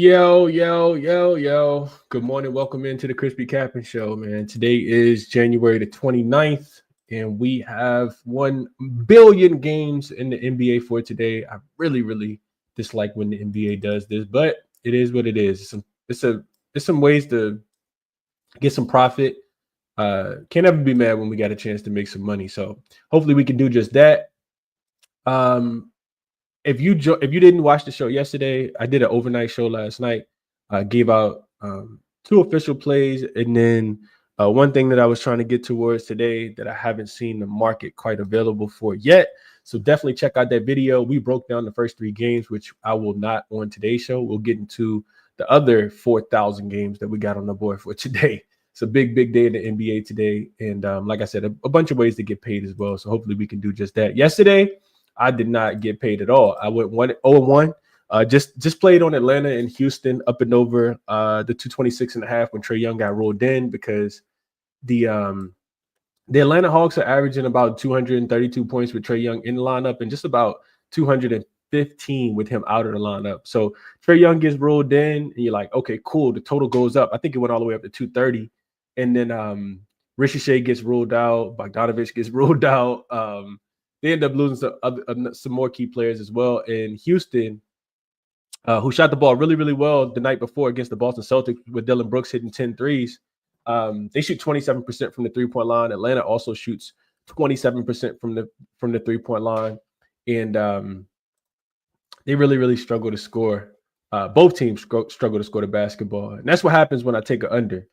Yo. Good morning. Welcome into the ChrisBeCappinn Show, man. Today is January the 29th, and we have 1 billion games in the NBA for today. I really dislike when the NBA does this, but it is what it is. There's some ways to get some profit. Can't ever be mad when we got a chance to make some money. So hopefully we can do just that. If you didn't watch the show yesterday, I did an overnight show last night. I gave out 2 official plays, and then one thing that I was trying to get towards today that I haven't seen the market quite available for yet. So definitely check out that video. We broke down the first 3 games, which I will not on today's show. We'll get into the other 4,000 games that we got on the board for today. It's a big day in the NBA today, and like I said, a bunch of ways to get paid as well. So hopefully we can do just that. Yesterday, I did not get paid at all. I went 0-1. Just played on Atlanta and Houston up and over the 226.5 when Trae Young got rolled in, because the Atlanta Hawks are averaging about 232 points with Trae Young in the lineup and just about 215 with him out of the lineup. So Trae Young gets rolled in, and you're like, okay, cool. The total goes up. I think it went all the way up to 230, and then Ricochet gets ruled out. Bogdanovich gets ruled out. They end up losing some more key players as well. And Houston, who shot the ball really well the night before against the Boston Celtics with Dillon Brooks hitting 10 threes. They shoot 27% from the three-point line. Atlanta also shoots 27% from the three-point line. And they really struggle to score. Both teams struggle to score the basketball. And that's what happens when I take an under.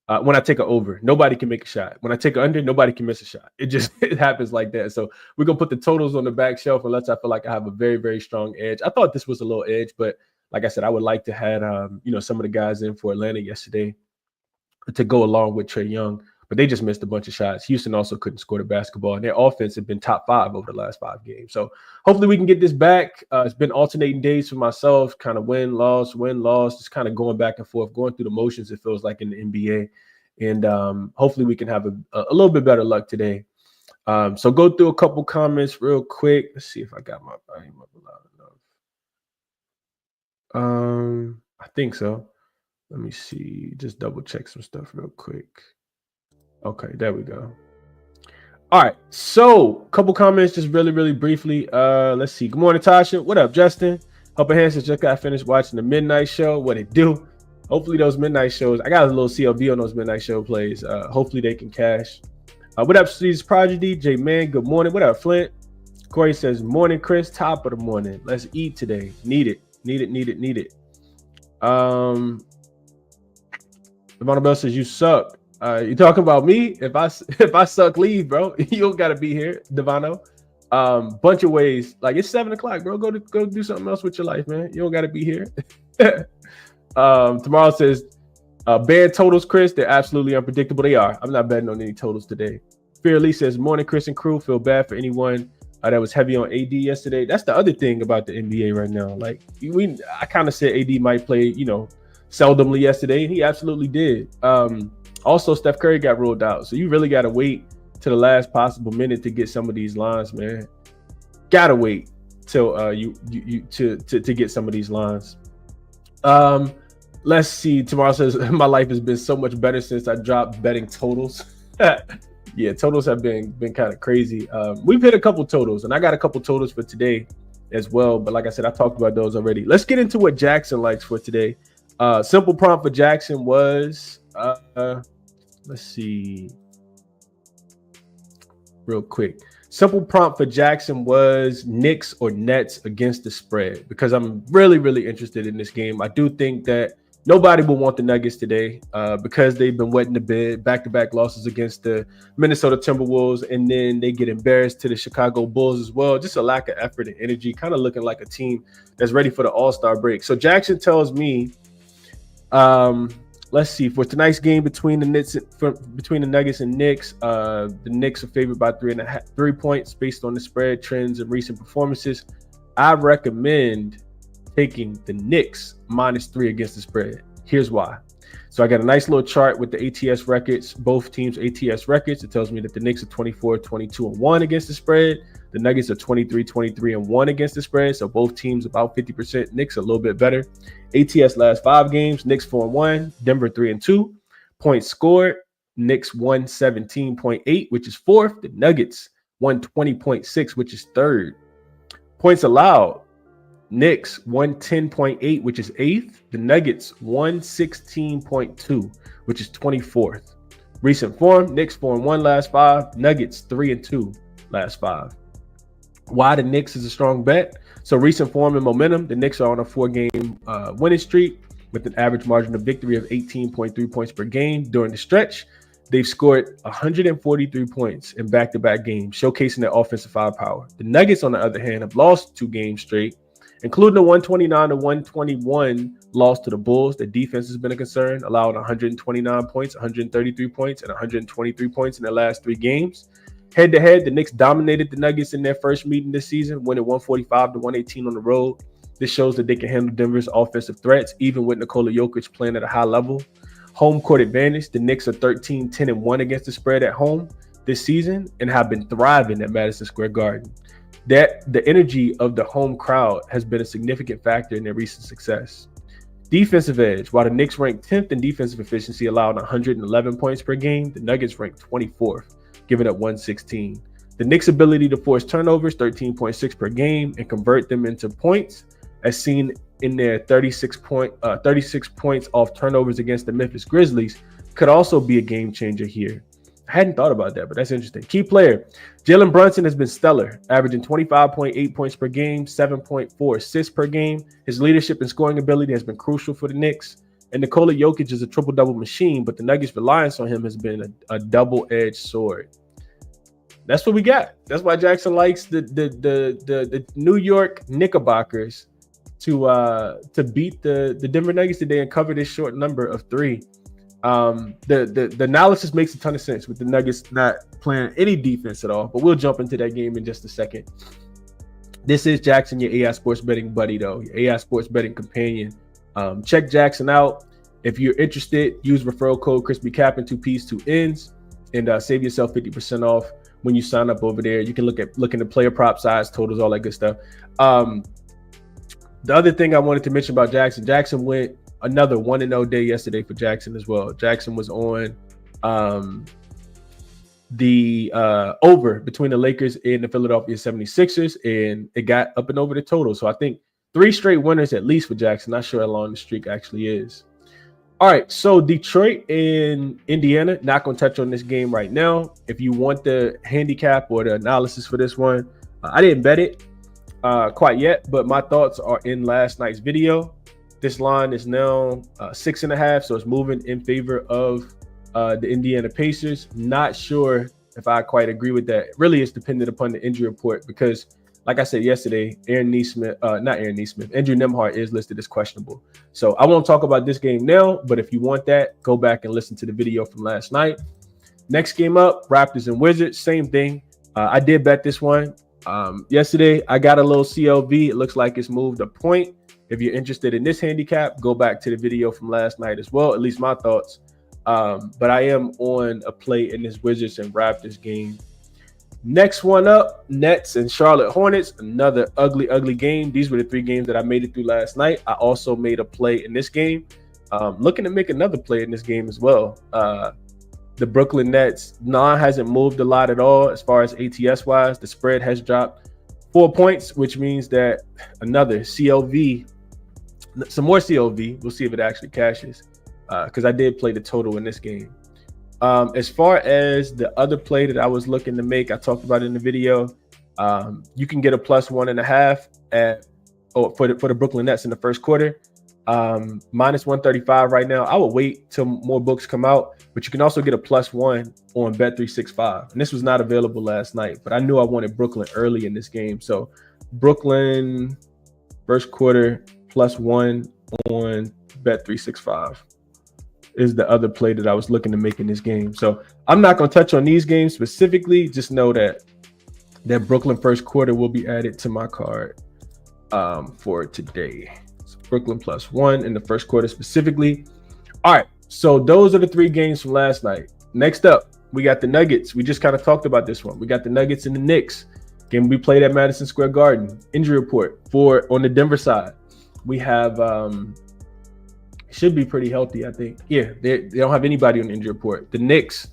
When I take an over, nobody can make a shot. When I take an under, nobody can miss a shot. It happens like that. So we're going to put the totals on the back shelf unless I feel like I have a very strong edge. I thought this was a little edge, but like I said, I would like to have some of the guys in for Atlanta yesterday to go along with Trae Young, but they just missed a bunch of shots. Houston also couldn't score the basketball, and their offense had been top 5 over the last 5 games. So hopefully we can get this back. It's been alternating days for myself, kind of win, loss, just kind of going back and forth, going through the motions, it feels like, in the NBA. And hopefully we can have a little bit better luck today. So go through a couple comments real quick. Let's see if I got my volume up loud enough. I think so. Let me see. Just double check some stuff real quick. Okay, there we go. All right. So a couple comments just really briefly. Let's see. Good morning, Tasha. What up, Justin? Helping Hands just got finished watching the midnight show. What it do? Hopefully those midnight shows. I got a little CLB on those midnight show plays. Hopefully they can cash. What up, Steve's Prodigy? J Man, good morning. What up, Flint? Corey says, morning, Chris. Top of the morning. Let's eat today. Need it. Devon Bell says, you suck. You talking about me? If I suck, leave, bro. You don't gotta be here, Devano. Bunch of ways. Like, it's 7 o'clock, bro. Go do something else with your life, man. You don't gotta be here. Tomorrow says, ban totals, Chris. They're absolutely unpredictable. They are. I'm not betting on any totals today. Fear Lee says, morning, Chris and crew. Feel bad for anyone that was heavy on AD yesterday. That's the other thing about the NBA right now. Like, I kind of said AD might play, seldomly yesterday, and he absolutely did. Also, Steph Curry got ruled out, so you really got to wait to the last possible minute to get some of these lines, man. Gotta wait till you to get some of these lines. Let's see. Tomorrow says, my life has been so much better since I dropped betting totals. Yeah, totals have been kind of crazy. We've hit a couple totals, and I got a couple totals for today as well. But like I said, I talked about those already. Let's get into what jaXon likes for today. Simple prompt for jaXon was, let's see, real quick. Simple prompt for jaXon was Knicks or Nets against the spread, because I'm really interested in this game. I do think that nobody will want the Nuggets today because they've been wetting the bed, back-to-back losses against the Minnesota Timberwolves, and then they get embarrassed to the Chicago Bulls as well. Just a lack of effort and energy, kind of looking like a team that's ready for the All-Star break. So jaXon tells me, let's see, for tonight's game between the Nuggets and Knicks, the Knicks are favored by 3 points based on the spread trends and recent performances. I recommend taking the Knicks -3 against the spread. Here's why. So I got a nice little chart with the ATS records, both teams' ATS records. It tells me that the Knicks are 24, 22, and 1 against the spread. The Nuggets are 23, 23, and 1 against the spread. So both teams about 50%. Knicks a little bit better. ATS last 5 games, Knicks 4-1, Denver 3-2. Points scored, Knicks 117.8, which is 4th. The Nuggets 120.6, which is 3rd. Points allowed, Knicks 110.8, which is 8th. The Nuggets 116.2, which is 24th. Recent form, Knicks 4-1 last 5, Nuggets 3-2 last 5. Why the Knicks is a strong bet? So recent form and momentum, the Knicks are on a 4-game winning streak with an average margin of victory of 18.3 points per game. During the stretch, they've scored 143 points in back-to-back games, showcasing their offensive firepower. The Nuggets, on the other hand, have lost 2 games straight, including the 129-121 loss to the Bulls. The defense has been a concern, allowing 129 points, 133 points, and 123 points in their last 3 games. Head-to-head, the Knicks dominated the Nuggets in their first meeting this season, winning 145-118 on the road. This shows that they can handle Denver's offensive threats, even with Nikola Jokic playing at a high level. Home court advantage, the Knicks are 13, 10, and 1 against the spread at home this season and have been thriving at Madison Square Garden. That the energy of the home crowd has been a significant factor in their recent success. Defensive edge, while the Knicks ranked 10th in defensive efficiency, allowing 111 points per game, the Nuggets ranked 24th, giving up 116. The Knicks' ability to force turnovers, 13.6 per game, and convert them into points, as seen in their 36 points off turnovers against the Memphis Grizzlies, could also be a game changer here. I hadn't thought about that, but that's interesting. Key player, Jalen Brunson has been stellar, averaging 25.8 points per game, 7.4 assists per game. His leadership and scoring ability has been crucial for the Knicks. And Nikola Jokic is a triple-double machine, but the Nuggets' reliance on him has been a double-edged sword. That's what we got. That's why jaXon likes the New York Knickerbockers to beat the Denver Nuggets today and cover this short number of 3. The analysis makes a ton of sense with the Nuggets not playing any defense at all, but we'll jump into that game in just a second. This is jaXon, your AI sports betting buddy, though, your AI sports betting companion. Check jaXon out. If you're interested, use referral code ChrisBeCappinn, 2 P's, 2 N's, and save yourself 50% off when you sign up over there. You can look into player prop size, totals, all that good stuff. The other thing I wanted to mention about jaXon went another 1-0 day yesterday for jaXon as well. jaXon was on the over between the Lakers and the Philadelphia 76ers, and it got up and over the total. So I think 3 straight winners at least for jaXon. Not sure how long the streak actually is. All right, so Detroit and Indiana, not going to touch on this game right now. If you want the handicap or the analysis for this one, I didn't bet it quite yet, but my thoughts are in last night's video. This line is now 6.5, so it's moving in favor of the Indiana Pacers. Not sure if I quite agree with that. Really, it's dependent upon the injury report because, like I said yesterday, Andrew Nembhard is listed as questionable. So I won't talk about this game now, but if you want that, go back and listen to the video from last night. Next game up, Raptors and Wizards, same thing. I did bet this one. Yesterday, I got a little CLV. It looks like it's moved a point. If you're interested in this handicap, go back to the video from last night as well, at least my thoughts. But I am on a play in this Wizards and Raptors game. Next one up, Nets and Charlotte Hornets, another ugly game. These were the 3 games that I made it through last night. I also made a play in this game. Looking to make another play in this game as well. The Brooklyn Nets, hasn't moved a lot at all as far as ATS-wise. The spread has dropped 4 points, which means that another CLV, some more CLV. We'll see if it actually cashes because I did play the total in this game. As far as the other play that I was looking to make, I talked about it in the video. You can get a +1.5 for the Brooklyn Nets in the first quarter. -135 right now. I will wait till more books come out, but you can also get a +1 on Bet365. And this was not available last night, but I knew I wanted Brooklyn early in this game. So Brooklyn first quarter +1 on Bet365 is the other play that I was looking to make in this game. So I'm not going to touch on these games specifically. Just know that Brooklyn first quarter will be added to my card for today. So Brooklyn +1 in the first quarter specifically. All right, so those are the 3 games from last night. Next up, we got the Nuggets. We just kind of talked about this one. We got the Nuggets and the Knicks. Game we played at Madison Square Garden. Injury report on the Denver side. We have should be pretty healthy, I think. Yeah, they don't have anybody on the injury report. The Knicks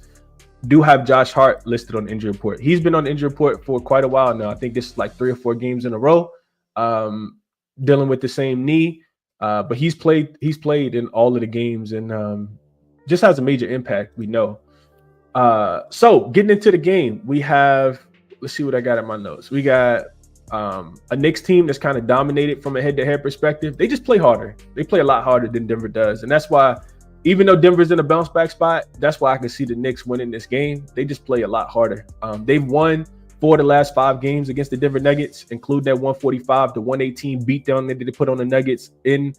do have Josh Hart listed on the injury report. He's been on the injury report for quite a while now. I think this is like 3 or 4 games in a row, dealing with the same knee. But he's played in all of the games and just has a major impact, we know. So getting into the game, we have, let's see what I got in my notes. We got a Knicks team that's kind of dominated from a head-to-head perspective. They just play harder. They play a lot harder than Denver does. And that's why, even though Denver's in a bounce back spot, that's why I can see the Knicks winning this game. They just play a lot harder. They've won 4 of the last 5 games against the Denver Nuggets, including that 145-118 beatdown that they put on the Nuggets in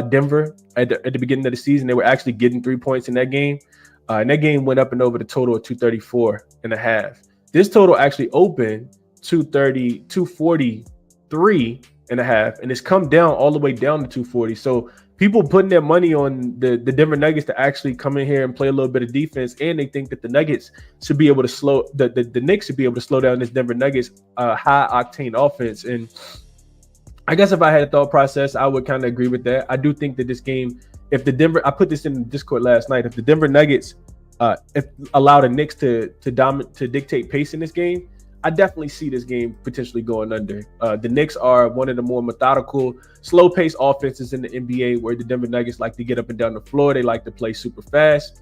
Denver at the beginning of the season. They were actually getting 3 points in that game. And that game went up and over the total of 234.5. This total actually opened 243.5, and it's come down all the way down to 240. So people putting their money on the Denver Nuggets to actually come in here and play a little bit of defense, and they think that the Nuggets should be able to slow the Knicks should be able to slow down this Denver Nuggets high octane offense. And I guess if I had a thought process, I would kind of agree with that. I do think that this game, I put this in the Discord last night, if the Denver Nuggets allow the Knicks to dictate pace in this game, I definitely see this game potentially going under. The Knicks are one of the more methodical, slow-paced offenses in the NBA, where the Denver Nuggets like to get up and down the floor. They like to play super fast.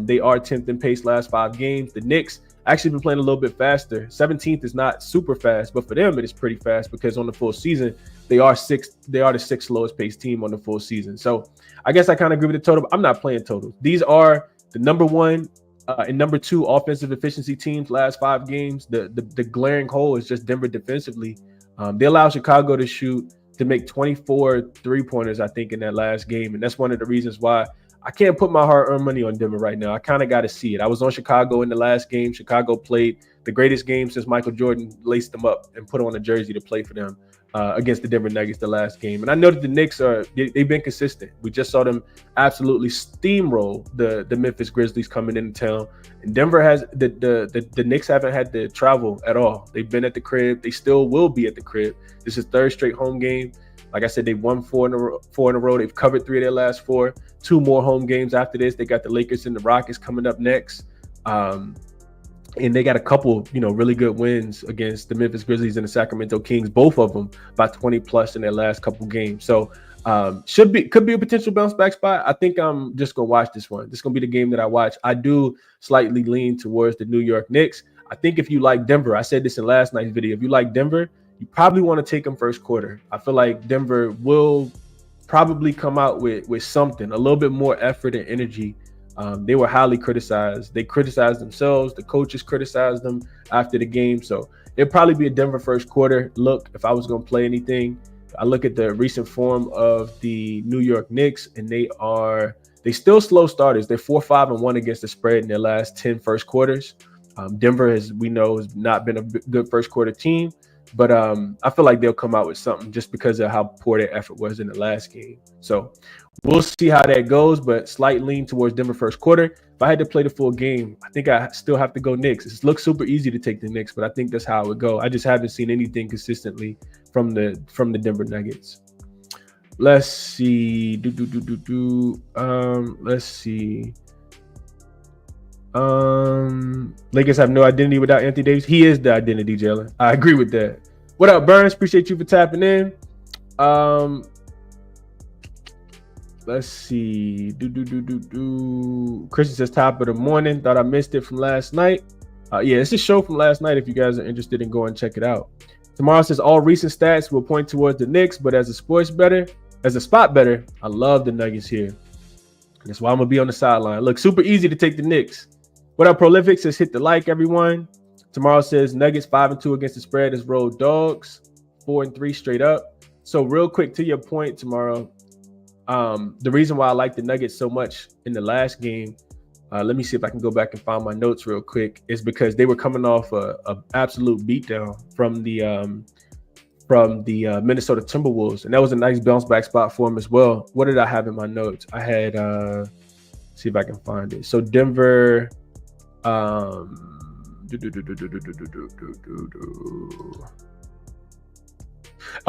They are 10th in pace last 5 games. The Knicks actually been playing a little bit faster. 17th is not super fast, but for them it is pretty fast because on the full season they are the 6th slowest paced team on the full season. So I guess I kind of agree with the total. But I'm not playing totals. These are the number 1 and number 2 offensive efficiency teams last 5 games. The glaring hole is just Denver defensively. They allow Chicago to make 24 3-pointers, I think, in that last game. And that's one of the reasons why I can't put my hard-earned money on Denver right now. I kind of got to see it. I was on Chicago in the last game. Chicago played the greatest game since Michael Jordan laced them up and put on a jersey to play for them against the Denver Nuggets the last game. And I know that the Knicks they've been consistent. We just saw them absolutely steamroll the Memphis Grizzlies coming into town. And Denver has the Knicks haven't had to travel at all. They've been at the crib. They still will be at the crib. This is 3rd straight home game. Like I said, they've won 4 in a row. They've covered 3 of their last 4. 2 more home games after this. They got the Lakers and the Rockets coming up next. And they got a couple, really good wins against the Memphis Grizzlies and the Sacramento Kings, both of them by 20 plus in their last couple games. So could be a potential bounce back spot. I think I'm just gonna watch this one. This is gonna be the game that I watch. I do slightly lean towards the New York Knicks. I think if you like Denver, I said this in last night's video, if you like Denver, you probably want to take them first quarter. I feel like Denver will probably come out with something, a little bit more effort and energy. They were highly criticized. They criticized themselves. The coaches criticized them after the game. So it'd probably be a Denver first quarter look if I was going to play anything. I look at the recent form of the New York Knicks, and they still slow starters. They're 4-5-1 against the spread in their last 10 first quarters. Denver, as we know, has not been a good first quarter team. But I feel like they'll come out with something just because of how poor their effort was in the last game. So we'll see how that goes, but slight lean towards Denver first quarter. If I had to play the full game, I think I still have to go Knicks. It looks super easy to take the Knicks, but I think that's how it would go. I just haven't seen anything consistently from the Denver Nuggets. Let's see. Let's see. Lakers have no identity without Anthony Davis. He is the identity, Jalen. I agree with that. What up, Burns? Appreciate you for tapping in. Let's see. Christian says top of the morning. Thought I missed it from last night. Yeah, it's a show from last night if you guys are interested in going check it out. Tomorrow says all recent stats will point towards the Knicks, but as a spot better, I love the Nuggets here. That's why I'm gonna be on the sideline. Look, super easy to take the Knicks. What up, Prolific? Says hit the like, everyone. Tomorrow says Nuggets 5-2 against the spread as road dogs, 4-3 straight up. So real quick to your point, tomorrow, the reason why I like the Nuggets so much in the last game, let me see if I can go back and find my notes real quick, is because they were coming off a absolute beatdown from from the Minnesota Timberwolves, and that was a nice bounce back spot for him as well. What did I have in my notes? I had see if I can find it. So Denver, oh,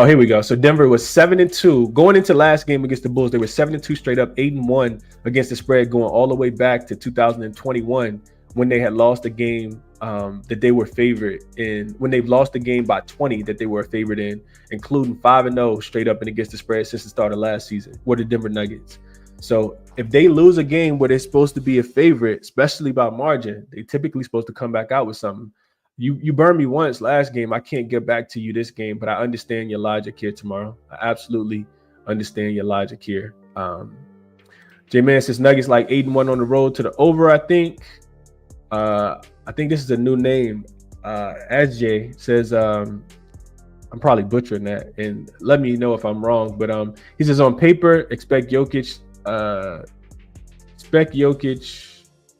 here we go. So Denver was 7-2 going into last game against the Bulls. They were 7-2 straight up, 8-1 against the spread, going all the way back to 2021 when they had lost a game that they were favored in, when they've lost the game by 20 that they were favored in, including 5-0 straight up and against the spread since the start of last season, were the Denver Nuggets. So if they lose a game where they're supposed to be a favorite, especially by margin, they typically supposed to come back out with something. You burned me once last game. I can't get back to you this game, but I understand your logic here tomorrow. I absolutely understand your logic here. J-Man says Nuggets like 8-1 on the road to the over, I think. I think this is a new name. As Jay says, I'm probably butchering that, and let me know if I'm wrong. But he says on paper, expect Jokic.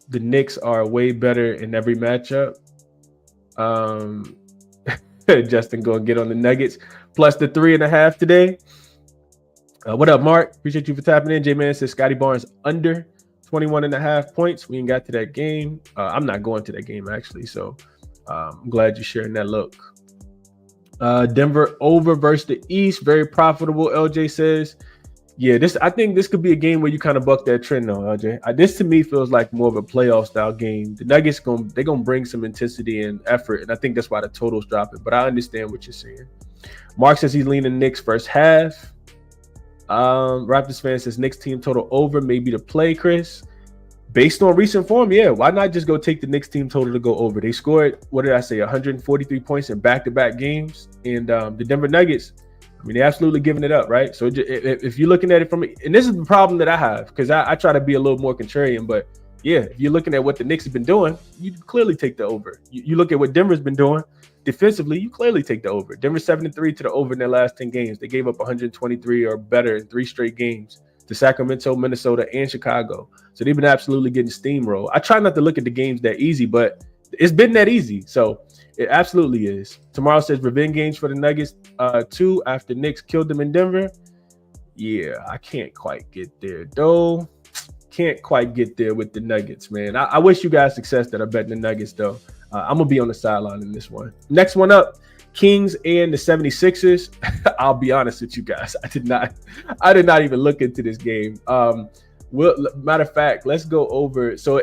The Knicks are way better in every matchup. Justin going to get on the Nuggets plus the 3.5 today. What up, Mark? Appreciate you for tapping in. J-Man says Scotty Barnes under 21.5 points. We ain't got to that game. I'm not going to that game actually, so I'm glad you're sharing that look. Denver over versus the East, very profitable. LJ says, yeah, I think this could be a game where you kind of buck that trend though, LJ. This to me feels like more of a playoff style game. The Nuggets they're gonna bring some intensity and effort, and I think that's why the total's dropping. But I understand what you're saying. Mark says he's leaning Knicks first half. Raptors fan says Knicks team total over, maybe to play, Chris. Based on recent form, yeah, why not just go take the Knicks team total to go over? They scored, what did I say, 143 points in back-to-back games. And the Denver Nuggets, I mean, they're absolutely giving it up, right? So if you're looking at it from, and this is the problem that I have, because I try to be a little more contrarian, but yeah, if you're looking at what the Knicks have been doing, you clearly take the over. You look at what Denver's been doing defensively, you clearly take the over. Denver 7-3 to the over in their last 10 games. They gave up 123 or better in 3 straight games to Sacramento, Minnesota, and Chicago. So they've been absolutely getting steamrolled. I try not to look at the games that easy, but it's been that easy. So it absolutely is. Tomorrow says revenge games for the Nuggets, 2 after Knicks killed them in Denver. Yeah, I can't quite get there, though. Can't quite get there with the Nuggets, man. I wish you guys success that are betting the Nuggets, though. I'm going to be on the sideline in this one. Next one up, Kings and the 76ers. I'll be honest with you guys. I did not even look into this game. Matter of fact, let's go over. So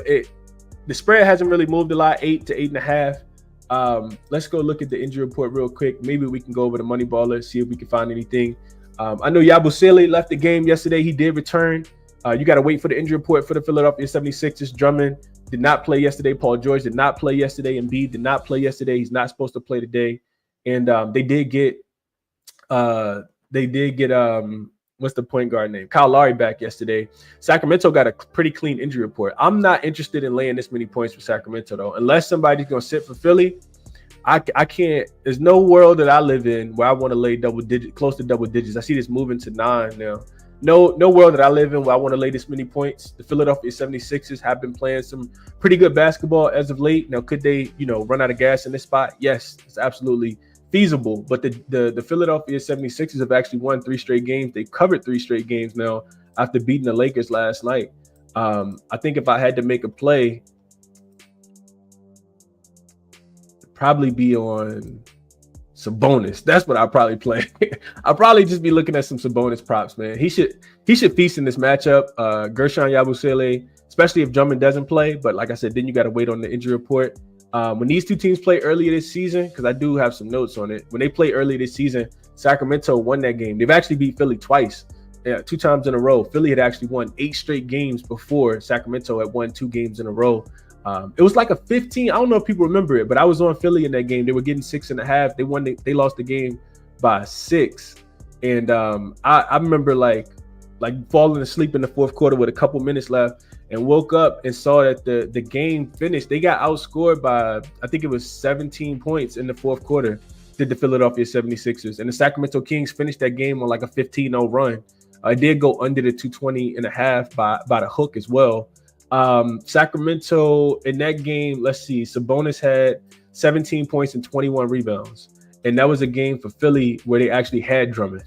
the spread hasn't really moved a lot, 8 to 8.5. Let's go look at the injury report real quick. Maybe we can go over the money baller, see if we can find anything. I know Yabusele left the game yesterday. He did return. You got to wait for the injury report for the Philadelphia 76ers. Drummond did not play yesterday. Paul George did not play yesterday. Embiid did not play yesterday. He's not supposed to play today. And they did get what's the point guard name? Kyle Lowry back yesterday. Sacramento got a pretty clean injury report. I'm not interested in laying this many points for Sacramento though, unless somebody's gonna sit for Philly. I can't. There's no world that I live in where I want to lay close to double digits. I see this moving to 9 now. No world that I live in where I want to lay this many points. The Philadelphia 76ers have been playing some pretty good basketball as of late. Now, could they, run out of gas in this spot? Yes, it's absolutely feasible. But the Philadelphia 76ers have actually won 3 straight games. They've covered 3 straight games now after beating the Lakers last night. I think if I had to make a play, it'd probably be on Sabonis. That's what I'll probably play. I'll probably just be looking at some Sabonis props, man. He should feast in this matchup. Gershon Yabusele, especially if Drummond doesn't play. But like I said, then you got to wait on the injury report. When these two teams play earlier this season, because I do have some notes on it. When they play earlier this season, Sacramento won that game. They've actually beat Philly twice, 2 times in a row. Philly had actually won 8 straight games before Sacramento had won 2 games in a row. It was like a 15. I don't know if people remember it, but I was on Philly in that game. They were getting 6.5. They lost the game by 6. And I remember like falling asleep in the fourth quarter with a couple minutes left and woke up and saw that the game finished. They got outscored by, I think it was 17 points in the fourth quarter, did the Philadelphia 76ers. And the Sacramento Kings finished that game on like a 15-0 run. It did go under the 220.5 by the hook as well. Sacramento in that game, let's see, Sabonis had 17 points and 21 rebounds. And that was a game for Philly where they actually had Drummond.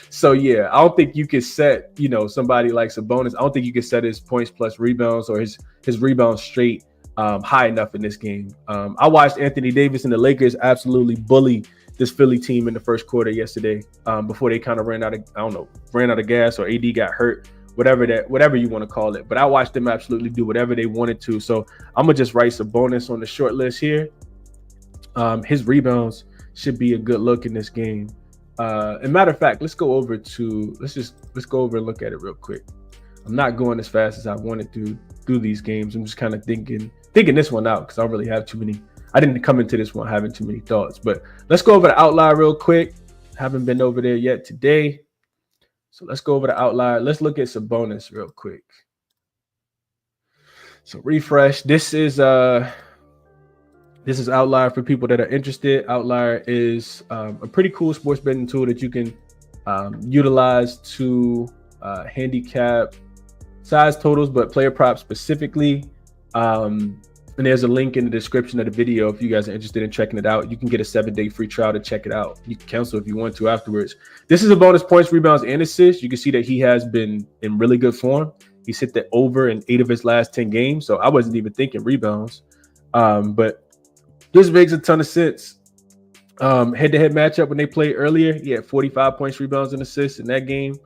So yeah, I don't think you could set, somebody like Sabonis. I don't think you could set his points plus rebounds or his rebounds straight high enough in this game. I watched Anthony Davis and the Lakers absolutely bully this Philly team in the first quarter yesterday before they kind of ran out of gas, or AD got hurt, whatever you want to call it. But I watched them absolutely do whatever they wanted to. So I'm going to just write Sabonis on the short list here. His rebounds should be a good look in this game. And matter of fact, let's go over and look at it real quick. I'm not going as fast as I wanted to through these games. I'm just kind of thinking this one out because I don't really have too many. I didn't come into this one having too many thoughts, but let's go over the Outlier real quick. Haven't been over there yet today. So let's go over the Outlier. Let's look at Sabonis real quick. So refresh. This is Outlier for people that are interested. Outlier is a pretty cool sports betting tool that you can utilize to handicap size totals, but player props specifically. And there's a link in the description of the video if you guys are interested in checking it out. You can get a 7-day free trial to check it out. You can cancel if you want to afterwards. This is a bonus points, rebounds, and assists. You can see that he has been in really good form. He's hit the over in 8 of his last 10 games. So I wasn't even thinking rebounds. But this makes a ton of sense. Head-to-head matchup when they played earlier, he had 45 points, rebounds, and assists in that game.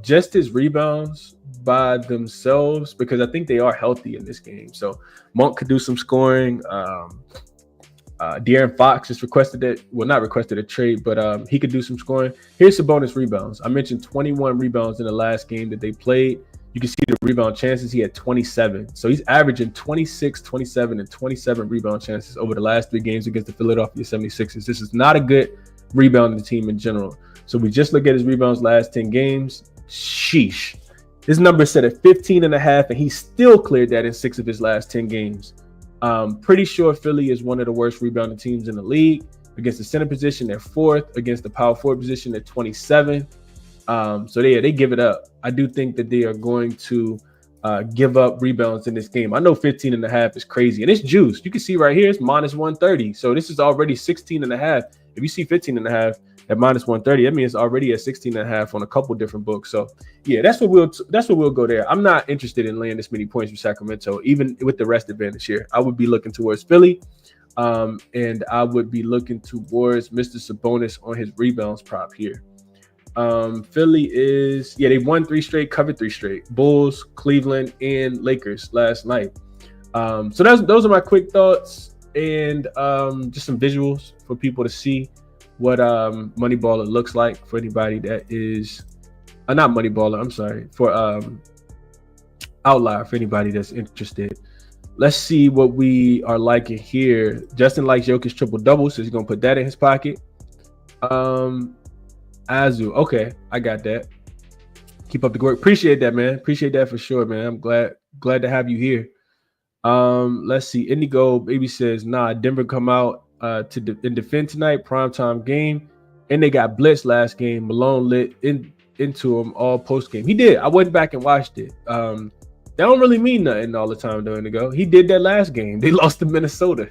Just his rebounds by themselves, because I think they are healthy in this game. So Monk could do some scoring. De'Aaron Fox just not requested a trade, but he could do some scoring. Here's some bonus rebounds. I mentioned 21 rebounds in the last game that they played. You can see the rebound chances. He had 27. So he's averaging 26, 27, and 27 rebound chances over the last 3 games against the Philadelphia 76ers. This is not a good rebounding team in general. So we just look at his rebounds last 10 games. Sheesh. His number is set at 15.5, and he still cleared that in 6 of his last 10 games. Pretty sure Philly is one of the worst rebounding teams in the league. Against the center position, they're 4th. Against the power forward position, they're 27. So they give it up. I do think that they are going to give up rebounds in this game. I know 15.5 is crazy, and it's juiced. You can see right here, it's minus 130. So this is already 16.5. If you see 15.5 at minus 130, that means it's already at 16.5 on a couple different books. So yeah, that's what we'll go there. I'm not interested in laying this many points with Sacramento, even with the rest advantage here. I would be looking towards Philly, and I would be looking towards Mr. Sabonis on his rebounds prop here. Philly they won 3 straight, covered 3 straight. Bulls, Cleveland, and Lakers last night. So those are my quick thoughts, and just some visuals for people to see what Moneyballer looks like for anybody that is not Moneyballer, I'm sorry, for Outlier for anybody that's interested. Let's see what we are liking here. Justin likes Jokic triple-double, so he's going to put that in his pocket. Azu, okay, I got that. Keep up the work. Appreciate that, man. Appreciate that for sure, man. I'm glad to have you here. Let's see. Indigo Baby says, nah, Denver come out and defend tonight, primetime game, and they got blitzed last game. Malone lit into him all post game. He did. I went back and watched it. That don't really mean nothing all the time, though, Indigo. He did that last game. They lost to Minnesota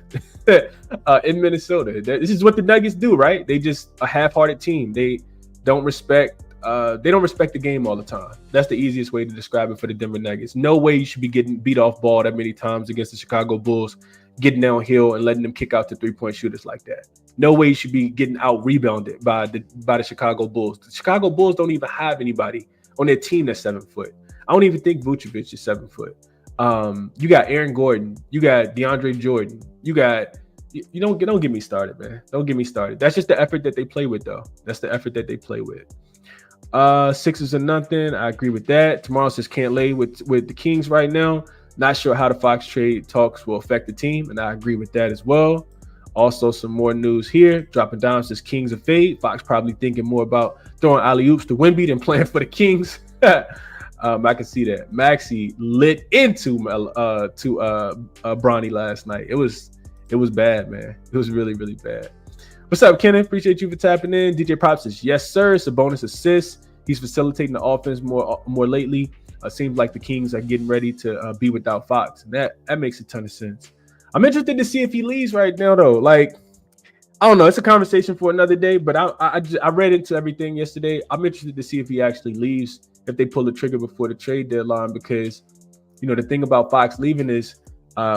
in Minnesota. This is what the Nuggets do, right? They just a half-hearted team. They don't respect the game all the time. That's the easiest way to describe it for the Denver Nuggets. No way you should be getting beat off ball that many times against the Chicago Bulls, getting downhill and letting them kick out the 3-point shooters like that. No way you should be getting out rebounded by the Chicago Bulls. The Chicago Bulls don't even have anybody on their team that's 7 foot. I don't even think Vucevic is 7 foot. You got Aaron Gordon, you got DeAndre Jordan, you don't get me started, man. Don't get me started. That's just the effort that they play with, though. That's the effort that they play with. Sixers or nothing. I agree with that. Tomorrow says can't lay with the Kings right now. Not sure how the Fox trade talks will affect the team, and I agree with that as well. Also, some more news here. Dropping down says Kings of fade. Fox probably thinking more about throwing alley-oops to Wemby than playing for the Kings. I can see that. Maxey lit into Bronny last night. It was bad, man. It was really, really bad. What's up, Kenneth? Appreciate you for tapping in. DJ Pop says, yes, sir. It's a bonus assist. He's facilitating the offense more lately. Seems like the Kings are getting ready to be without Fox. And that makes a ton of sense. I'm interested to see if he leaves right now, though. Like, I don't know. It's a conversation for another day, but I read into everything yesterday. I'm interested to see if he actually leaves, if they pull the trigger before the trade deadline, because, the thing about Fox leaving is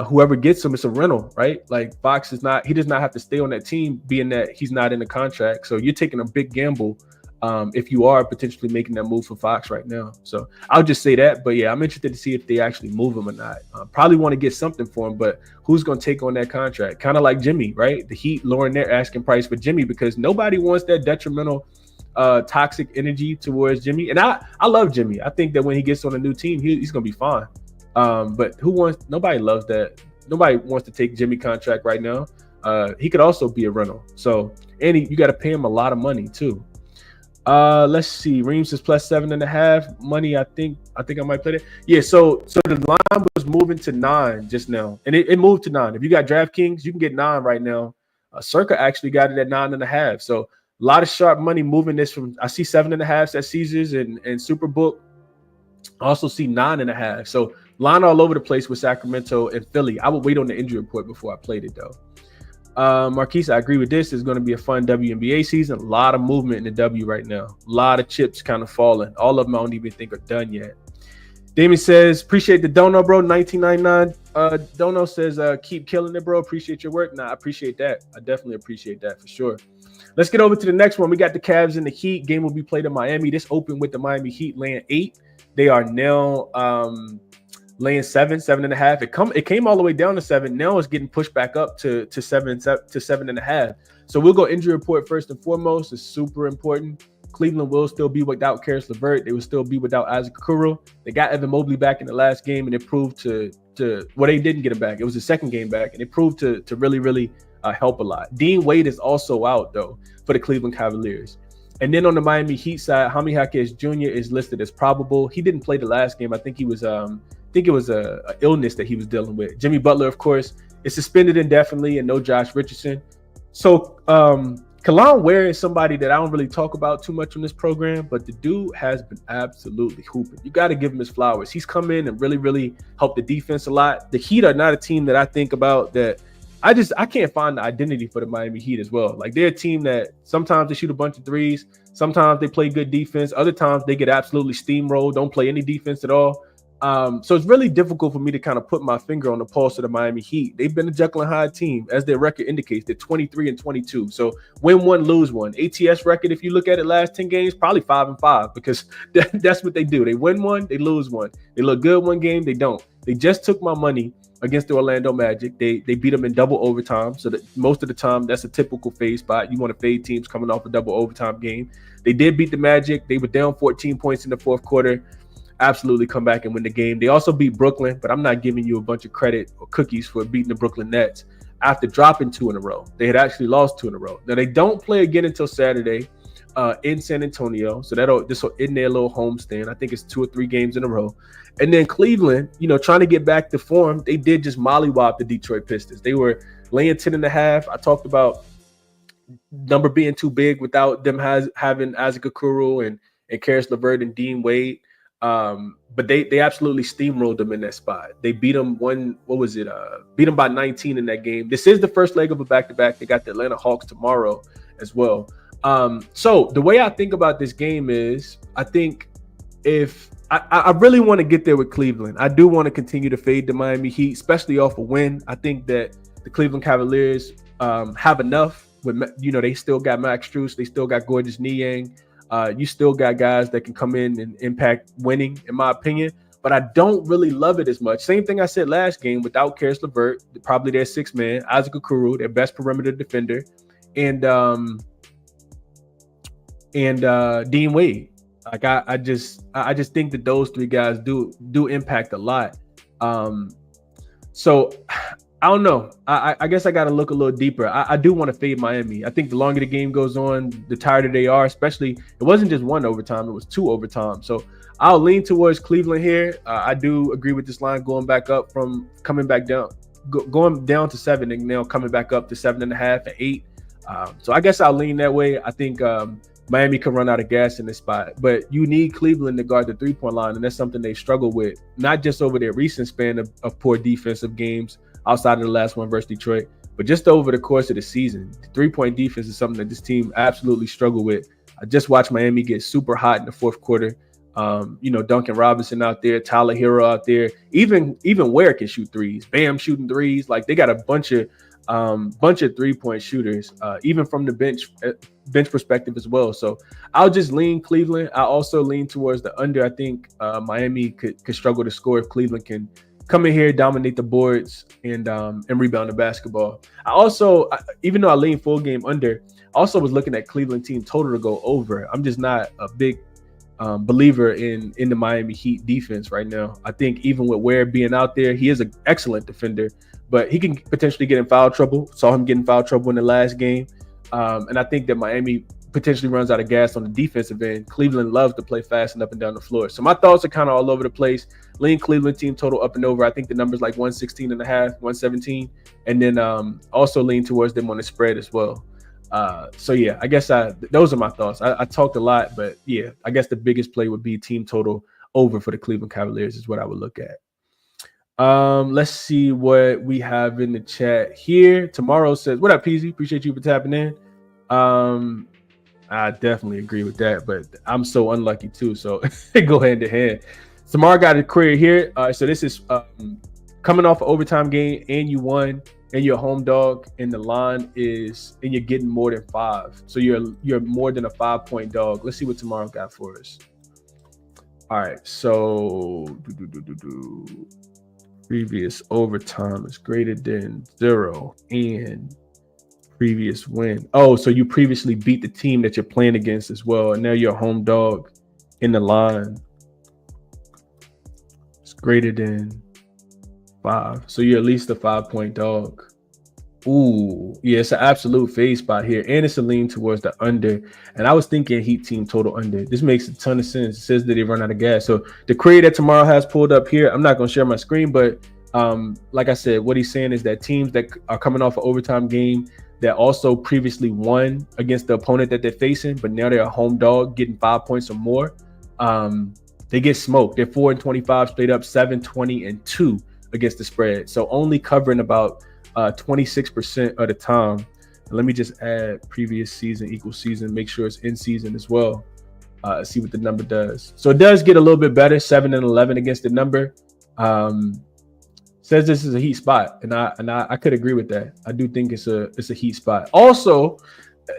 whoever gets him, it's a rental, right? Like Fox he does not have to stay on that team, being that he's not in the contract. So you're taking a big gamble if you are potentially making that move for Fox right now. So I'll just say that. But yeah, I'm interested to see if they actually move him or not. Probably want to get something for him, but who's going to take on that contract? Kind of like Jimmy, right? The Heat lowering their asking price for Jimmy because nobody wants that detrimental toxic energy towards Jimmy. And I love Jimmy. I think that when he gets on a new team, he's going to be fine. But nobody loves that. Nobody wants to take Jimmy contract right now. He could also be a rental. So, and you got to pay him a lot of money too. Let's see. Reams is plus 7.5 money. I think I might play that. Yeah. So the line was moving to 9 just now, and it moved to 9. If you got DraftKings, you can get 9 right now. Circa actually got it at 9.5. So a lot of sharp money moving this from. I see 7.5 at Caesars and Superbook. I also see 9.5. So line all over the place with Sacramento and Philly. I would wait on the injury report before I played it though. Marquise, I agree with this. It's going to be a fun WNBA season. A lot of movement in the W right now. A lot of chips kind of falling. All of them I don't even think are done yet. Damien says, appreciate the dono, bro. 1999. Dono says, keep killing it, bro. Appreciate your work. Nah, I appreciate that. I definitely appreciate that for sure. Let's get over to the next one. We got the Cavs and the Heat. Game will be played in Miami. This opened with the Miami Heat laying 8. They are now laying 7.5. It came all the way down to 7. Now it's getting pushed back up to 7.5. So we'll go injury report first and foremost. It's super important. Cleveland will still be without Karis LeVert. They will still be without Isaac Okoro. They got Evan Mobley back in the last game, and it proved to they didn't get him back. It was the second game back, and it proved to really, really help a lot. Dean Wade is also out though for the Cleveland Cavaliers. And then on the Miami Heat side, Jaime Jaquez Jr. is listed as probable. He didn't play the last game. I think it was a illness that he was dealing with. Jimmy Butler, of course, is suspended indefinitely, and no Josh Richardson. So Kalon Ware is somebody that I don't really talk about too much on this program, but the dude has been absolutely hooping. You got to give him his flowers. He's come in and really, really helped the defense a lot. The Heat are not a team that I think about that. I can't find the identity for the Miami Heat as well. Like, they're a team that sometimes they shoot a bunch of threes. Sometimes they play good defense. Other times they get absolutely steamrolled, don't play any defense at all. So it's really difficult for me to kind of put my finger on the pulse of the Miami Heat. They've been a Jekyll and Hyde team, as their record indicates. They're 23-22. So win one, lose one. ATS record, if you look at it last 10 games, probably 5-5, because that's what they do. They win one, they lose one. They look good one game, they don't. They just took my money against the Orlando Magic. They beat them in double overtime. So that most of the time, that's a typical fade spot. You want to fade teams coming off a double overtime game. They did beat the Magic. They were down 14 points in the fourth quarter. Absolutely come back and win the game. They also beat Brooklyn, but I'm not giving you a bunch of credit or cookies for beating the Brooklyn Nets after dropping 2 in a row. They had actually lost 2 in a row. Now, they don't play again until Saturday in San Antonio. So this will end their little homestand. I think it's 2 or 3 games in a row. And then Cleveland, trying to get back to form, they did just mollywop the Detroit Pistons. They were laying 10.5. I talked about number being too big without them having Isaac Okoro and Karis LeVert and Dean Wade. But they absolutely steamrolled them in that spot. They beat them beat them by 19 in that game. This is the first leg of a back-to-back. They got the Atlanta Hawks tomorrow as well. So the way I think about this game is, I think if I really want to get there with Cleveland, I do want to continue to fade the Miami Heat, especially off a win. I think that the Cleveland Cavaliers have enough. They still got Max Strus. They still got Gorgeous Niang. You still got guys that can come in and impact winning, in my opinion. But I don't really love it as much. Same thing I said last game, without Karis LeVert, probably their 6th man, Isaac Okoro, their best perimeter defender, and Dean Wade. Like I just think that those 3 guys do impact a lot. So I don't know. I guess I got to look a little deeper. I do want to fade Miami. I think the longer the game goes on, the tighter they are, especially it wasn't just 1 overtime. It was 2 overtime. So I'll lean towards Cleveland here. I do agree with this line going back up from coming back down, going down to 7 and now coming back up to 7.5 and 8. So I guess I'll lean that way. I think Miami can run out of gas in this spot, but you need Cleveland to guard the 3-point line, and that's something they struggle with, not just over their recent span of poor defensive games outside of the last one versus Detroit, But just over the course of the season, the 3-point defense is something that this team absolutely struggled with. I just watched Miami get super hot in the fourth quarter. Duncan Robinson out there, Tyler Hero out there, even Ware can shoot threes. Bam shooting threes. Like, they got a bunch of 3-point shooters, even from the bench perspective as well. So I'll just lean Cleveland. I also lean towards the under. I think Miami could struggle to score if Cleveland can come in here, dominate the boards, and rebound the basketball. I also, even though I lean full game under, I also was looking at Cleveland team total to go over. I'm just not a big believer in the Miami Heat defense right now. I think even with Ware being out there, he is an excellent defender, but he can potentially get in foul trouble. Saw him get in foul trouble in the last game. And I think that Miami potentially runs out of gas on the defensive end. Cleveland loves to play fast and up and down the floor. So my thoughts are kind of all over the place. Lean Cleveland team total up and over. I think the number's like 116.5, 117. And then also lean towards them on the spread as well. So yeah, I guess those are my thoughts. I talked a lot, but yeah, I guess the biggest play would be team total over for the Cleveland Cavaliers is what I would look at. Let's see what we have in the chat here. Tomorrow says, what up, Peasy? Appreciate you for tapping in. I definitely agree with that, but I'm so unlucky too. So they go hand in hand. Tomorrow got a query here. So this is coming off an overtime game and you won and you're a home dog and the line is, and you're getting more than 5. So you're more than a 5-point dog. Let's see what tomorrow got for us. All right. So previous overtime is greater than 0 and previous win. Oh, so you previously beat the team that you're playing against as well, and now you're a home dog in the line. It's greater than 5. So you're at least a 5-point dog. Ooh, yeah, it's an absolute fade spot here, and it's a lean towards the under. And I was thinking Heat team total under. This makes a ton of sense. It says that they run out of gas. So the query that tomorrow has pulled up here, I'm not going to share my screen, but like I said, what he's saying is that teams that are coming off an overtime game that also previously won against the opponent that they're facing, but now they're a home dog getting 5 points or more, they get smoked. They're 4-25 straight up, 7-20-2 against the spread. So only covering about 26% of the time. And let me just add previous season equal season, make sure it's in season as well. See what the number does. So it does get a little bit better, 7-11 against the number. Says this is a Heat spot, and I could agree with that. I do think it's a Heat spot. Also,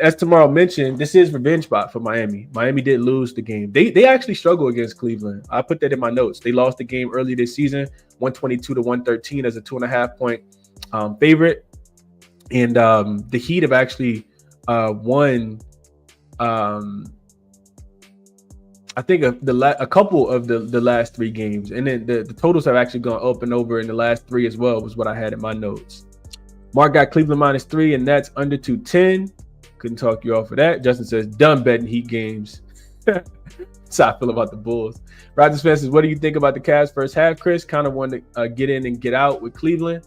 as tomorrow mentioned, this is revenge spot for Miami. Miami did lose the game. They actually struggle against Cleveland. I put that in my notes. They lost the game early this season, 122-113 as a 2.5-point favorite. And the Heat have actually won. I think a couple of the last 3 games, and then the totals have actually gone up and over in the last 3 as well, was what I had in my notes. Mark got Cleveland -3, and that's under 210. Couldn't talk you off of that. Justin says, done betting Heat games. That's how I feel about the Bulls. Roger Spence says, what do you think about the Cavs first half, Chris? Kind of want to get in and get out with Cleveland.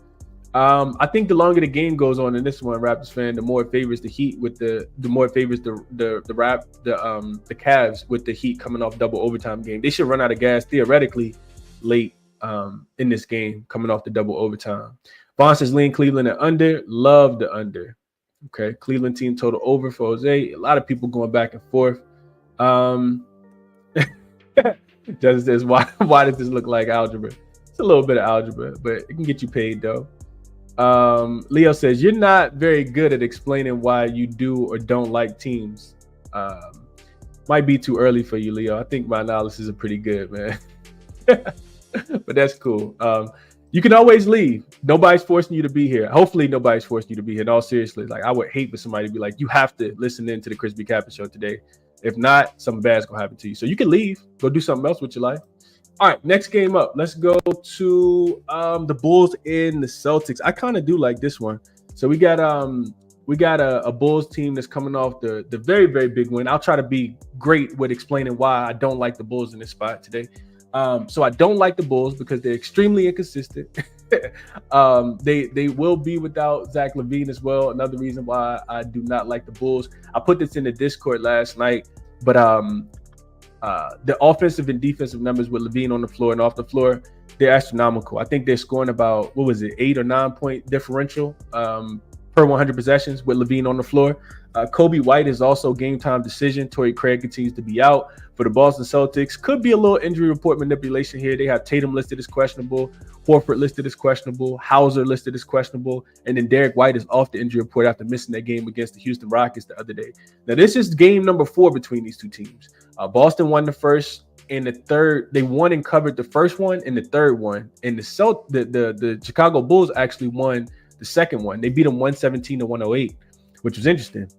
I think the longer the game goes on in this one, Raptors fan, the more it favors the Heat with the more it favors the Cavs with the Heat coming off double overtime game. They should run out of gas theoretically late in this game coming off the double overtime. Vaughn says lean Cleveland at under. Love the under. Okay, Cleveland team total over for Jose. A lot of people going back and forth. Just says why does this look like algebra? It's a little bit of algebra, but it can get you paid though. Leo says you're not very good at explaining why you do or don't like teams. Might be too early for you, Leo. I think my analysis are pretty good, man. But that's cool. You can always leave. Nobody's forcing you to be here. Hopefully nobody's forcing you to be here. In all seriousness, like I would hate for somebody to be like, you have to listen in to the ChrisBeCappinn Show today. If not, something bad's gonna happen to you. So you can leave, go do something else with your life. All right, next game up. Let's go to the Bulls and the Celtics. I kind of do like this one. So we got a Bulls team that's coming off the very, very big win. I'll try to be great with explaining why I don't like the Bulls in this spot today. So I don't like the Bulls because they're extremely inconsistent. They will be without Zach LaVine as well. Another reason why I do not like the Bulls. I put this in the Discord last night, but the offensive and defensive numbers with LaVine on the floor and off the floor, they're astronomical. I think they're scoring about, 8 or 9 point differential per 100 possessions with LaVine on the floor. Kobe White is also game time decision. Torrey Craig continues to be out for the Boston Celtics. Could be a little injury report manipulation here. They have Tatum listed as questionable, Horford listed as questionable, Hauser listed as questionable, and then Derek White is off the injury report after missing that game against the Houston Rockets the other day. Now, this is game number 4 between these two teams. Boston won the first and the third. They won and covered the first one and the third one. And the Chicago Bulls actually won the second one. They beat them 117-108, which was interesting.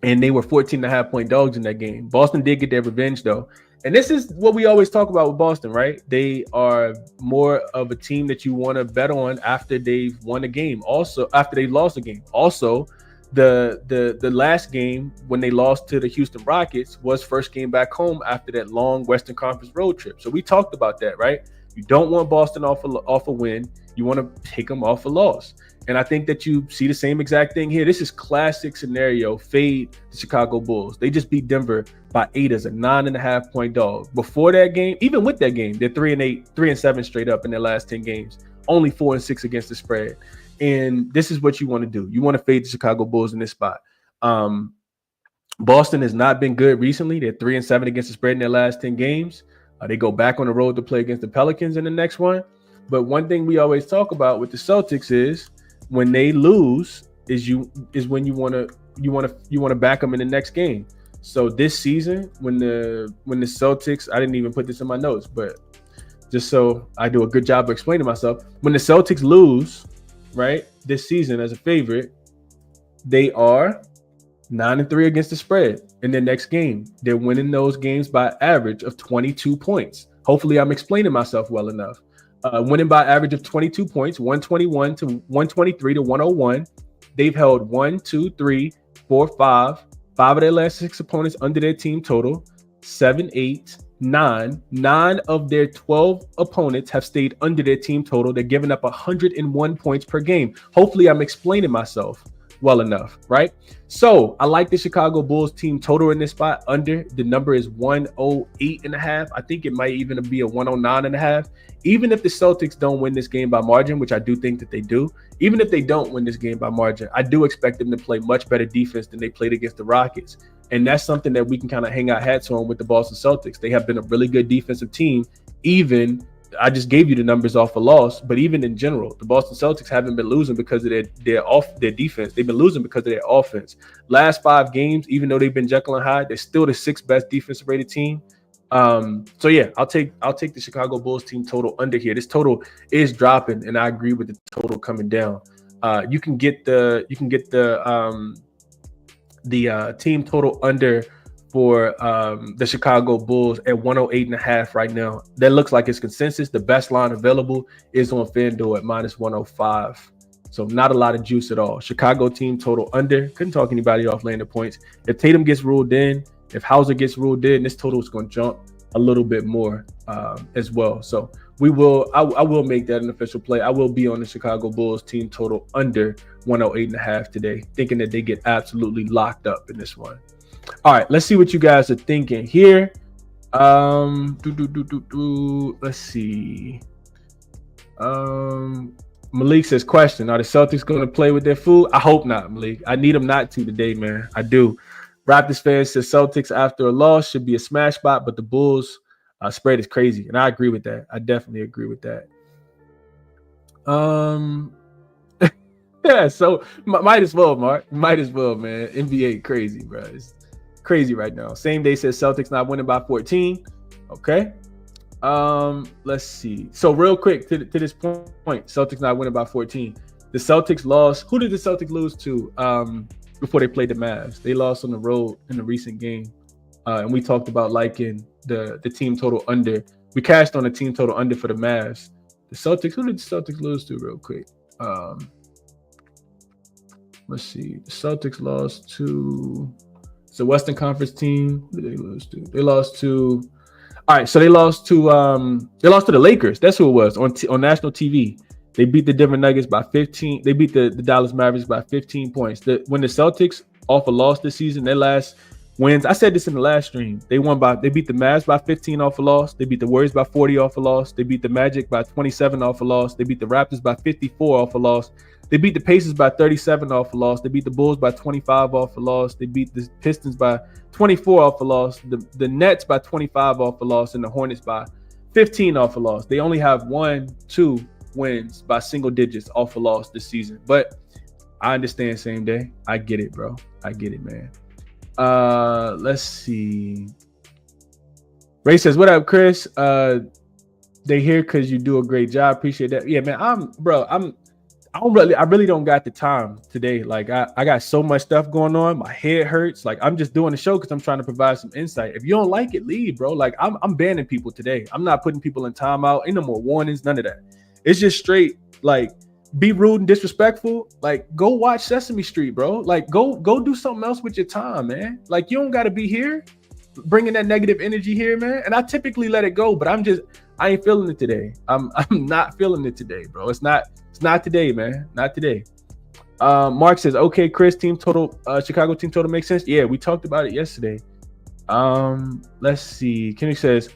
And they were 14.5-point dogs in that game. Boston did get their revenge, though. And this is what we always talk about with Boston, right? They are more of a team that you want to bet on after they've won a game. Also, after they've lost a game. Also, the last game when they lost to the Houston Rockets was first game back home after that long Western Conference road trip. So we talked about that, right? You don't want Boston off a win. You want to take them off a loss. And I think that you see the same exact thing here. This is classic scenario, fade the Chicago Bulls. They just beat Denver by 8 as a 9.5-point dog. Before that game, even with that game, they're 3-8, 3-7 straight up in their last 10 games. Only 4-6 against the spread. And this is what you want to do. You want to fade the Chicago Bulls in this spot. Boston has not been good recently. They're 3-7 against the spread in their last 10 games. They go back on the road to play against the Pelicans in the next one. But one thing we always talk about with the Celtics is when they lose is when you want to back them in the next game. So this season, when the Celtics, I didn't even put this in my notes, but just so I do a good job of explaining myself, when the Celtics lose, right, this season as a favorite, they are 9-3 against the spread in their next game. They're winning those games by average of 22 points. Hopefully I'm explaining myself well enough. Winning by average of 22 points, 121 to 123 to 101. They've held 1, 2, 3, 4, 5 of their last 6 opponents under their team total. 7, 8, 9. 9 of their 12 opponents have stayed under their team total. They're giving up 101 points per game. Hopefully I'm explaining myself well enough, right? So I like the Chicago Bulls team total in this spot under. The number is 108.5. I think it might even be a 109.5. Even if the Celtics don't win this game by margin, which I do think that they do, even if they don't win this game by margin, I do expect them to play much better defense than they played against the Rockets. And that's something that we can kind of hang our hats on with the Boston Celtics. They have been a really good defensive team. Even, I just gave you the numbers off a loss, but even in general, the Boston Celtics haven't been losing because of their defense. They've been losing because of their offense. Last 5 games, even though they've been Jekyll and Hyde, they're still the 6th best defensive rated team. So yeah, I'll take the Chicago Bulls team total under here. This total is dropping, and I agree with the total coming down. You can get the team total under for the Chicago Bulls at 108.5 right now. That looks like it's consensus. The best line available is on FanDuel at -105. So not a lot of juice at all. Chicago team total under. Couldn't talk anybody off laying the points. If Tatum gets ruled in, if Hauser gets ruled in, this total is going to jump a little bit more as well. So I will make that an official play. I will be on the Chicago Bulls team total under 108.5 today, thinking that they get absolutely locked up in this one. All right, let's see what you guys are thinking here. Let's see. Malik says, question, are the Celtics going to play with their food? I hope not, Malik. I need them not to today, man. I do. Raptors fans says Celtics after a loss should be a smash spot, but the Bulls spread is crazy. And I agree with that. I definitely agree with that. Yeah, so might as well, Mark. Might as well, man. NBA crazy, bro. It's crazy right now. Same day says Celtics not winning by 14. Okay. Let's see. So real quick to this point, Celtics not winning by 14. The Celtics lost. Who did the Celtics lose to before they played the Mavs? They lost on the road in a recent game. And we talked about liking the team total under. We cashed on the team total under for the Mavs. The Celtics, who did the Celtics lose to real quick? Let's see. The Celtics lost to the Western Conference team. Who did they lose to? They lost to. All right, so they lost to the Lakers. That's who it was on national TV. They beat the Denver Nuggets by 15. They beat the Dallas Mavericks by 15 points. When the Celtics off a loss this season, their last wins. I said this in the last stream. They beat the Mavs by 15 off a loss. They beat the Warriors by 40 off a loss. They beat the Magic by 27 off a loss. They beat the Raptors by 54 off a loss. They beat the Pacers by 37 off a loss. They beat the Bulls by 25 off a loss. They beat the Pistons by 24 off a loss. The Nets by 25 off a loss, and the Hornets by 15 off a loss. They only have 1-2 wins by single digits off a loss this season. But I understand same day. I get it, bro. I get it, man. Let's see. Ray says, what up, Chris? They here because you do a great job. Appreciate that. Yeah, man. I really don't got the time today. Like I got so much stuff going on. My head hurts. Like I'm just doing the show because I'm trying to provide some insight. If you don't like it, leave, bro. Like I'm banning people today. I'm not putting people in timeout. Ain't no more warnings. None of that. It's just straight like be rude and disrespectful. Like go watch Sesame Street, bro. Like go do something else with your time, man. Like you don't got to be here bringing that negative energy here, man. And I typically let it go, but I ain't feeling it today. I'm not feeling it today, bro. It's not today, man. Not today. Mark says, okay, Chris, team total, Chicago team total makes sense. Yeah, we talked about it yesterday. Let's see. Kenny says,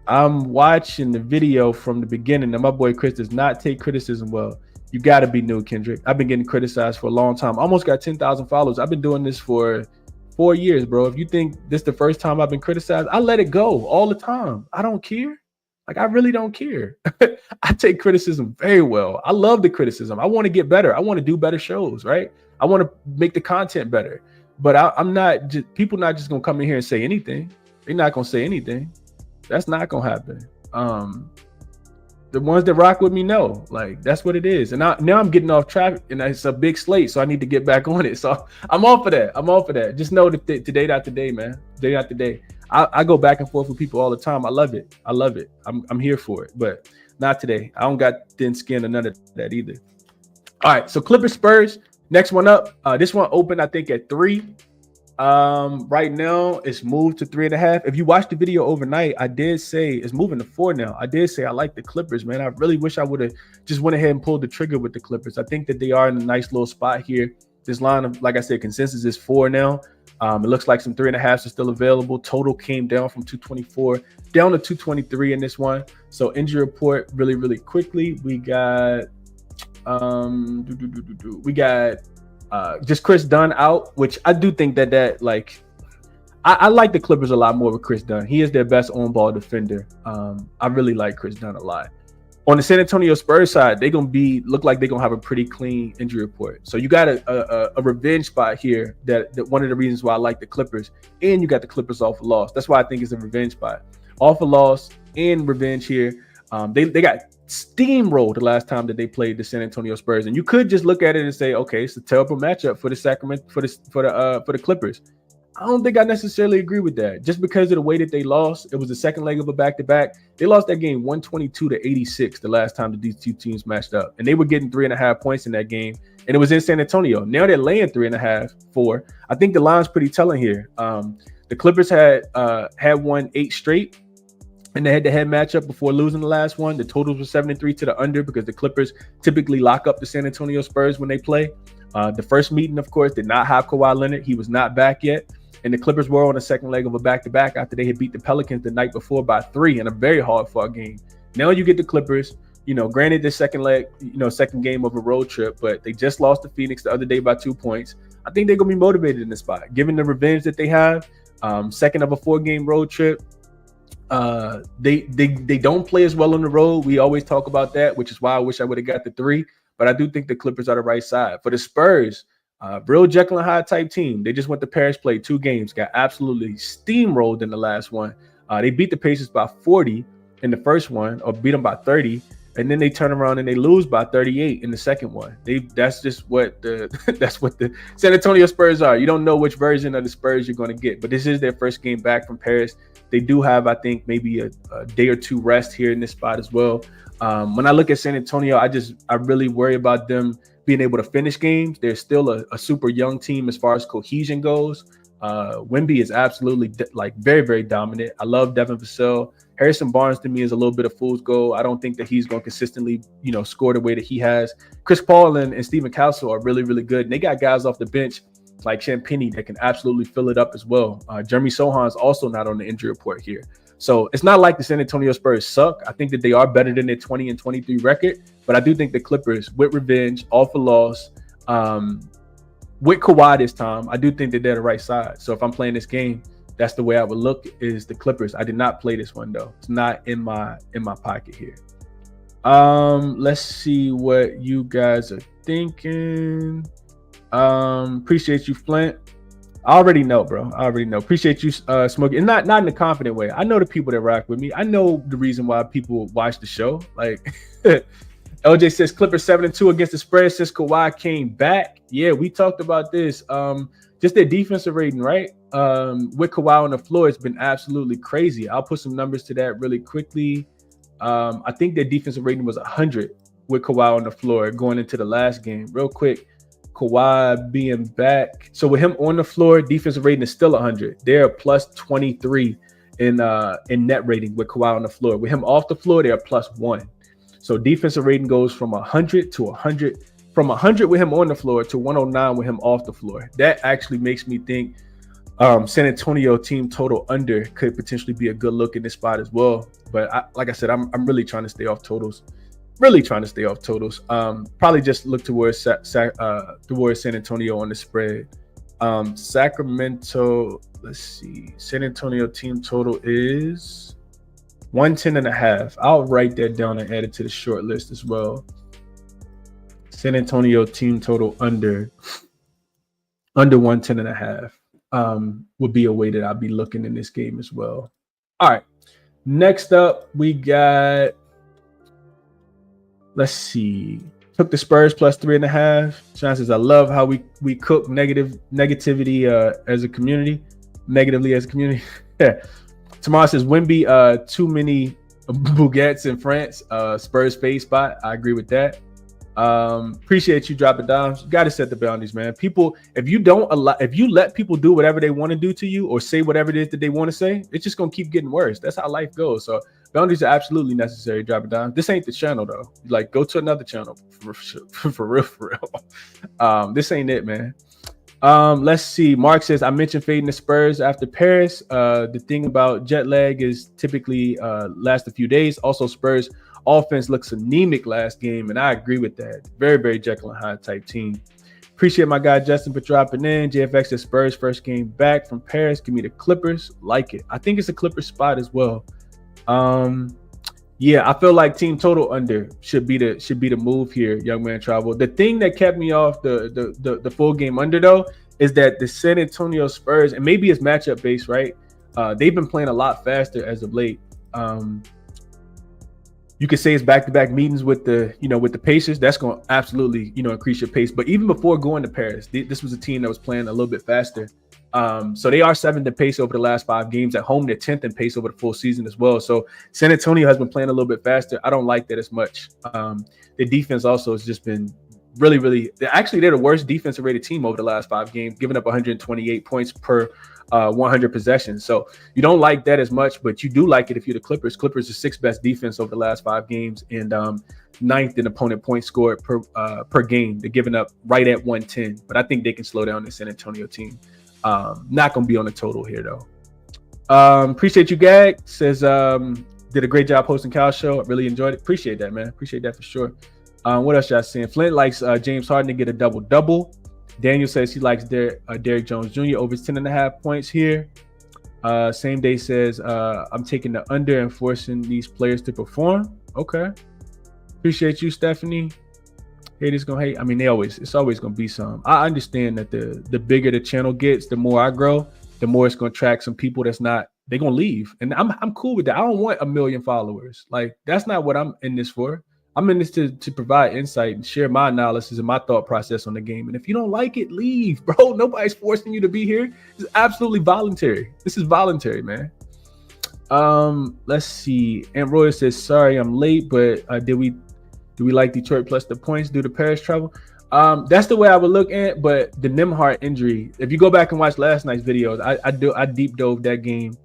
I'm watching the video from the beginning, and my boy Chris does not take criticism well. You got to be new, Kendrick. I've been getting criticized for a long time. Almost got 10,000 followers. I've been doing this for 4 years, bro. If you think this is the first time I've been criticized, I let it go all the time. I don't care. Like, I really don't care. I take criticism very well. I love the criticism. I want to get better. I want to do better shows, right? I want to make the content better. But I'm not just, people not just going to come in here and say anything. They're not going to say anything. That's not going to happen. The ones that rock with me know, like, that's what it is. And now I'm getting off track, and it's a big slate, so I need to get back on it. So I'm off of that. Just know that today not today, man. Day not today. I go back and forth with people all the time. I love it. I'm here for it, but not today. I don't got thin skin or none of that either. All right, so Clippers Spurs. Next one up. This one opened, I think, at 3. Right now it's moved to 3.5. If you watched the video overnight, I did say it's moving to 4 now. I did say I like the Clippers, man. I really wish I would have just went ahead and pulled the trigger with the Clippers. I think that they are in a nice little spot here. This line of, like I said, consensus is 4 now. It looks like some 3.5s are still available. Total came down from 224 down to 223 in this one. So injury report really, really quickly. We got just Chris Dunn out, which I do think that like I like the Clippers a lot more with Chris Dunn. He is their best on-ball defender. I really like Chris Dunn a lot. On the San Antonio Spurs side, they're gonna look like they're gonna have a pretty clean injury report. So you got a revenge spot here that one of the reasons why I like the Clippers, and you got the Clippers off a loss. That's why I think it's a revenge spot. Off a loss and revenge here. They got steamrolled the last time that they played the San Antonio Spurs, and you could just look at it and say, okay, it's a terrible matchup for the Clippers. I don't think I necessarily agree with that. Just because of the way that they lost, it was the second leg of a back-to-back. They lost that game 122-86 the last time that these two teams matched up, and they were getting 3.5 points in that game, and it was in San Antonio. Now they're laying 3.5, 4. I think the line's pretty telling here. The Clippers had won 8 straight in the head-to-head matchup before losing the last one. The totals were 73 to the under because the Clippers typically lock up the San Antonio Spurs when they play. The first meeting, of course, did not have Kawhi Leonard. He was not back yet. And the Clippers were on the second leg of a back-to-back after they had beat the Pelicans the night before by 3 in a very hard-fought game. Now you get the Clippers, granted the second leg, second game of a road trip, but they just lost to Phoenix the other day by 2 points. I think they're going to be motivated in this spot. Given the revenge that they have, second of a 4-game road trip, they don't play as well on the road. We always talk about that, which is why I wish I would have got the 3. But I do think the Clippers are the right side. For the Spurs, real Jekyll and Hyde type team. They just went to Paris, played 2 games, got absolutely steamrolled in the last one. They beat the Pacers by 40 in the first one, or beat them by 30, and then they turn around and they lose by 38 in the second one. That's just what the San Antonio Spurs are. You don't know which version of the Spurs you're going to get, but this is their first game back from Paris. They do have, I think, maybe a day or 2 rest here in this spot as well. When I look at San Antonio, I really worry about them being able to finish games. They're still a super young team as far as cohesion goes. Wemby is absolutely very, very dominant. I love Devin Vassell. Harrison Barnes to me is a little bit of fool's gold. I don't think that he's going to consistently, score the way that he has. Chris Paul and Steven Castle are really, really good. And they got guys off the bench like Champagnie that can absolutely fill it up as well. Jeremy Sohan's also not on the injury report here. So it's not like the San Antonio Spurs suck. I think that they are better than their 20-23 record, but I do think the Clippers, with revenge, off a loss, with Kawhi this time, I do think that they're the right side. So if I'm playing this game, that's the way I would look, is the Clippers. I did not play this one though. It's not in my pocket here. Let's see what you guys are thinking. Appreciate you, Flint. I already know, bro. I already know. Appreciate you, Smokey. And not in a confident way. I know the people that rock with me. I know the reason why people watch the show. Like LJ says Clippers 7-2 against the spread since Kawhi came back. Yeah, we talked about this. Just their defensive rating, right? With Kawhi on the floor, it's been absolutely crazy. I'll put some numbers to that really quickly. I think their defensive rating was 100 with Kawhi on the floor going into the last game. Real quick, Kawhi being back. So with him on the floor, defensive rating is still 100. They're plus 23 in net rating with Kawhi on the floor. With him off the floor, they're plus 1. So defensive rating goes from 100 to 100, from 100 with him on the floor to 109 with him off the floor. That actually makes me think San Antonio team total under could potentially be a good look in this spot as well. But like I said, I'm really trying to stay off totals. Probably just look towards San Antonio on the spread. Sacramento, let's see. San Antonio team total is 110.5. I'll write that down and add it to the short list as well. San Antonio team total under 110.5 would be a way that I'll be looking in this game as well. All right. Next up, we got, let's see. Took the Spurs plus 3.5. Sean says, I love how we cook negativity as a community. Negatively as a community. Tamara says, Wemby, too many baguettes in France. Spurs fade spot. I agree with that. Appreciate you dropping down. You got to set the boundaries, man. People, if you let people do whatever they want to do to you or say whatever it is that they want to say, it's just gonna keep getting worse. That's how life goes. So boundaries are absolutely necessary. Drop it down. This ain't the channel though. Like, go to another channel for real. This ain't it, man. Let's see. Mark says, I mentioned fading the Spurs after Paris. The thing about jet lag is typically last a few days. Also, Spurs offense looks anemic last game, and I agree with that. Very, very Jekyll and Hyde type team. Appreciate my guy Justin for dropping in. JFX says Spurs first game back from Paris. Give me the Clippers. Like it. I think it's a Clippers spot as well. Yeah, I feel like team total under should be the move here, young man travel. The thing that kept me off the full game under though is that the San Antonio Spurs, and maybe it's matchup based, right? They've been playing a lot faster as of late. You could say it's back-to-back meetings with the Pacers. That's going to absolutely, increase your pace. But even before going to Paris, this was a team that was playing a little bit faster. So they are 7th in pace over the last 5 games. At home, they're 10th in pace over the full season as well. So San Antonio has been playing a little bit faster. I don't like that as much. The defense also has just been really, really – they're the worst defensive rated team over the last 5 games, giving up 128 points per 100 possessions. So you don't like that as much, but you do like it if you're the Clippers. Clippers are 6th best defense over the last 5 games and 9th in opponent points scored per game. They're giving up right at 110, but I think they can slow down the San Antonio team. Not going to be on the total here, though. Appreciate you, Gag. Says, did a great job hosting Cal Show. I really enjoyed it. Appreciate that, man. Appreciate that for sure. What else y'all seeing? Flint likes James Harden to get a double-double. Daniel says he likes Derrick Jones Jr. over 10.5 points here. Same day says, I'm taking the under and forcing these players to perform. Okay. Appreciate you, Stephanie. Haters gonna hate. I mean, it's always gonna be some. I understand that the bigger the channel gets, the more I grow, the more it's gonna attract some people they're gonna leave. And I'm cool with that. I don't want 1 million followers. Like, that's not what I'm in this for. I'm in this to provide insight and share my analysis and my thought process on the game. And if you don't like it, leave, bro. Nobody's forcing you to be here. It's absolutely voluntary. This is voluntary, man. Let's see. Aunt Roy says, sorry, I'm late, but do we like Detroit plus the points due to Paris travel? That's the way I would look at it, but the Nembhard injury, if you go back and watch last night's videos, I deep dove that game.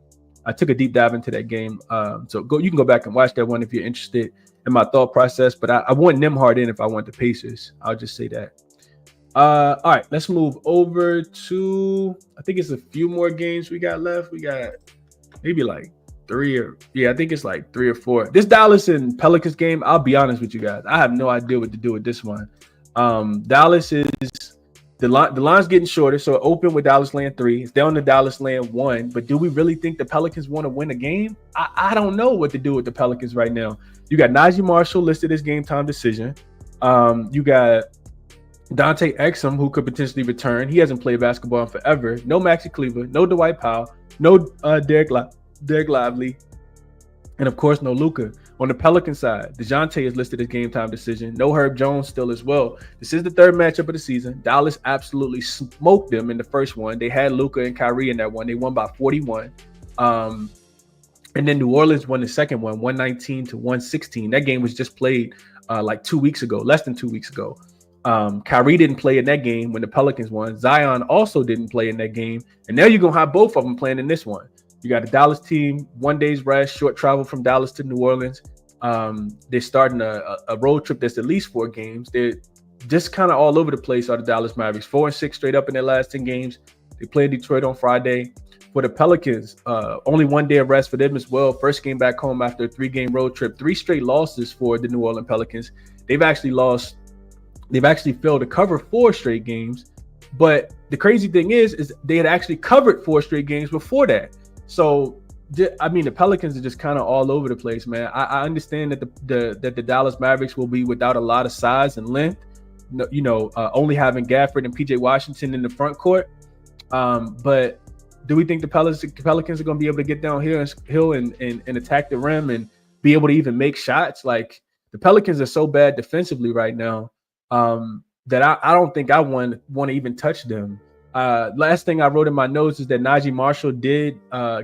I took a deep dive into that game. So you can go back and watch that one if you're interested in my thought process, but I want Nembhard in if I want the Pacers. I'll just say that. All right, let's move over to, I think it's a few more games we got left. We got maybe like I think it's like 3 or 4. This Dallas and Pelicans game, I'll be honest with you guys, I have no idea what to do with this one. Dallas is the line's getting shorter, so it opened with Dallas laying 3. It's down to Dallas laying 1. But do we really think the Pelicans want to win a game? I don't know what to do with the Pelicans right now. You got Najee Marshall listed as game time decision. You got Dante Exum, who could potentially return. He hasn't played basketball in forever. No Maxi Cleaver, no Dwight Powell, no Derek Lively, and of course, no Luka. On the Pelican side, DeJounte is listed as game time decision. No Herb Jones still as well. This is the third matchup of the season. Dallas absolutely smoked them in the first one. They had Luka and Kyrie in that one. They won by 41. And then New Orleans won the second one, 119-116. That game was just played like 2 weeks ago, less than 2 weeks ago. Kyrie didn't play in that game when the Pelicans won. Zion also didn't play in that game. And now you're going to have both of them playing in this one. You got a Dallas team, 1 day's rest, short travel from Dallas to New Orleans. They're starting a road trip that's at least 4 games. They're just kind of all over the place are the Dallas Mavericks. 4-6 straight up in their last 10 games. They play Detroit on Friday. For the Pelicans, only 1 day of rest for them as well. First game back home after a 3-game road trip. 3 straight losses for the New Orleans Pelicans. They've actually failed to cover 4 straight games. But the crazy thing is they had actually covered 4 straight games before that. So, I mean, the Pelicans are just kind of all over the place, man. I understand that the Dallas Mavericks will be without a lot of size and length, only having Gafford and PJ Washington in the front court. But do we think the Pelicans are going to be able to get downhill and attack the rim and be able to even make shots? Like, the Pelicans are so bad defensively right now that I don't think I want to even touch them. Last thing I wrote in my notes is that Najee Marshall did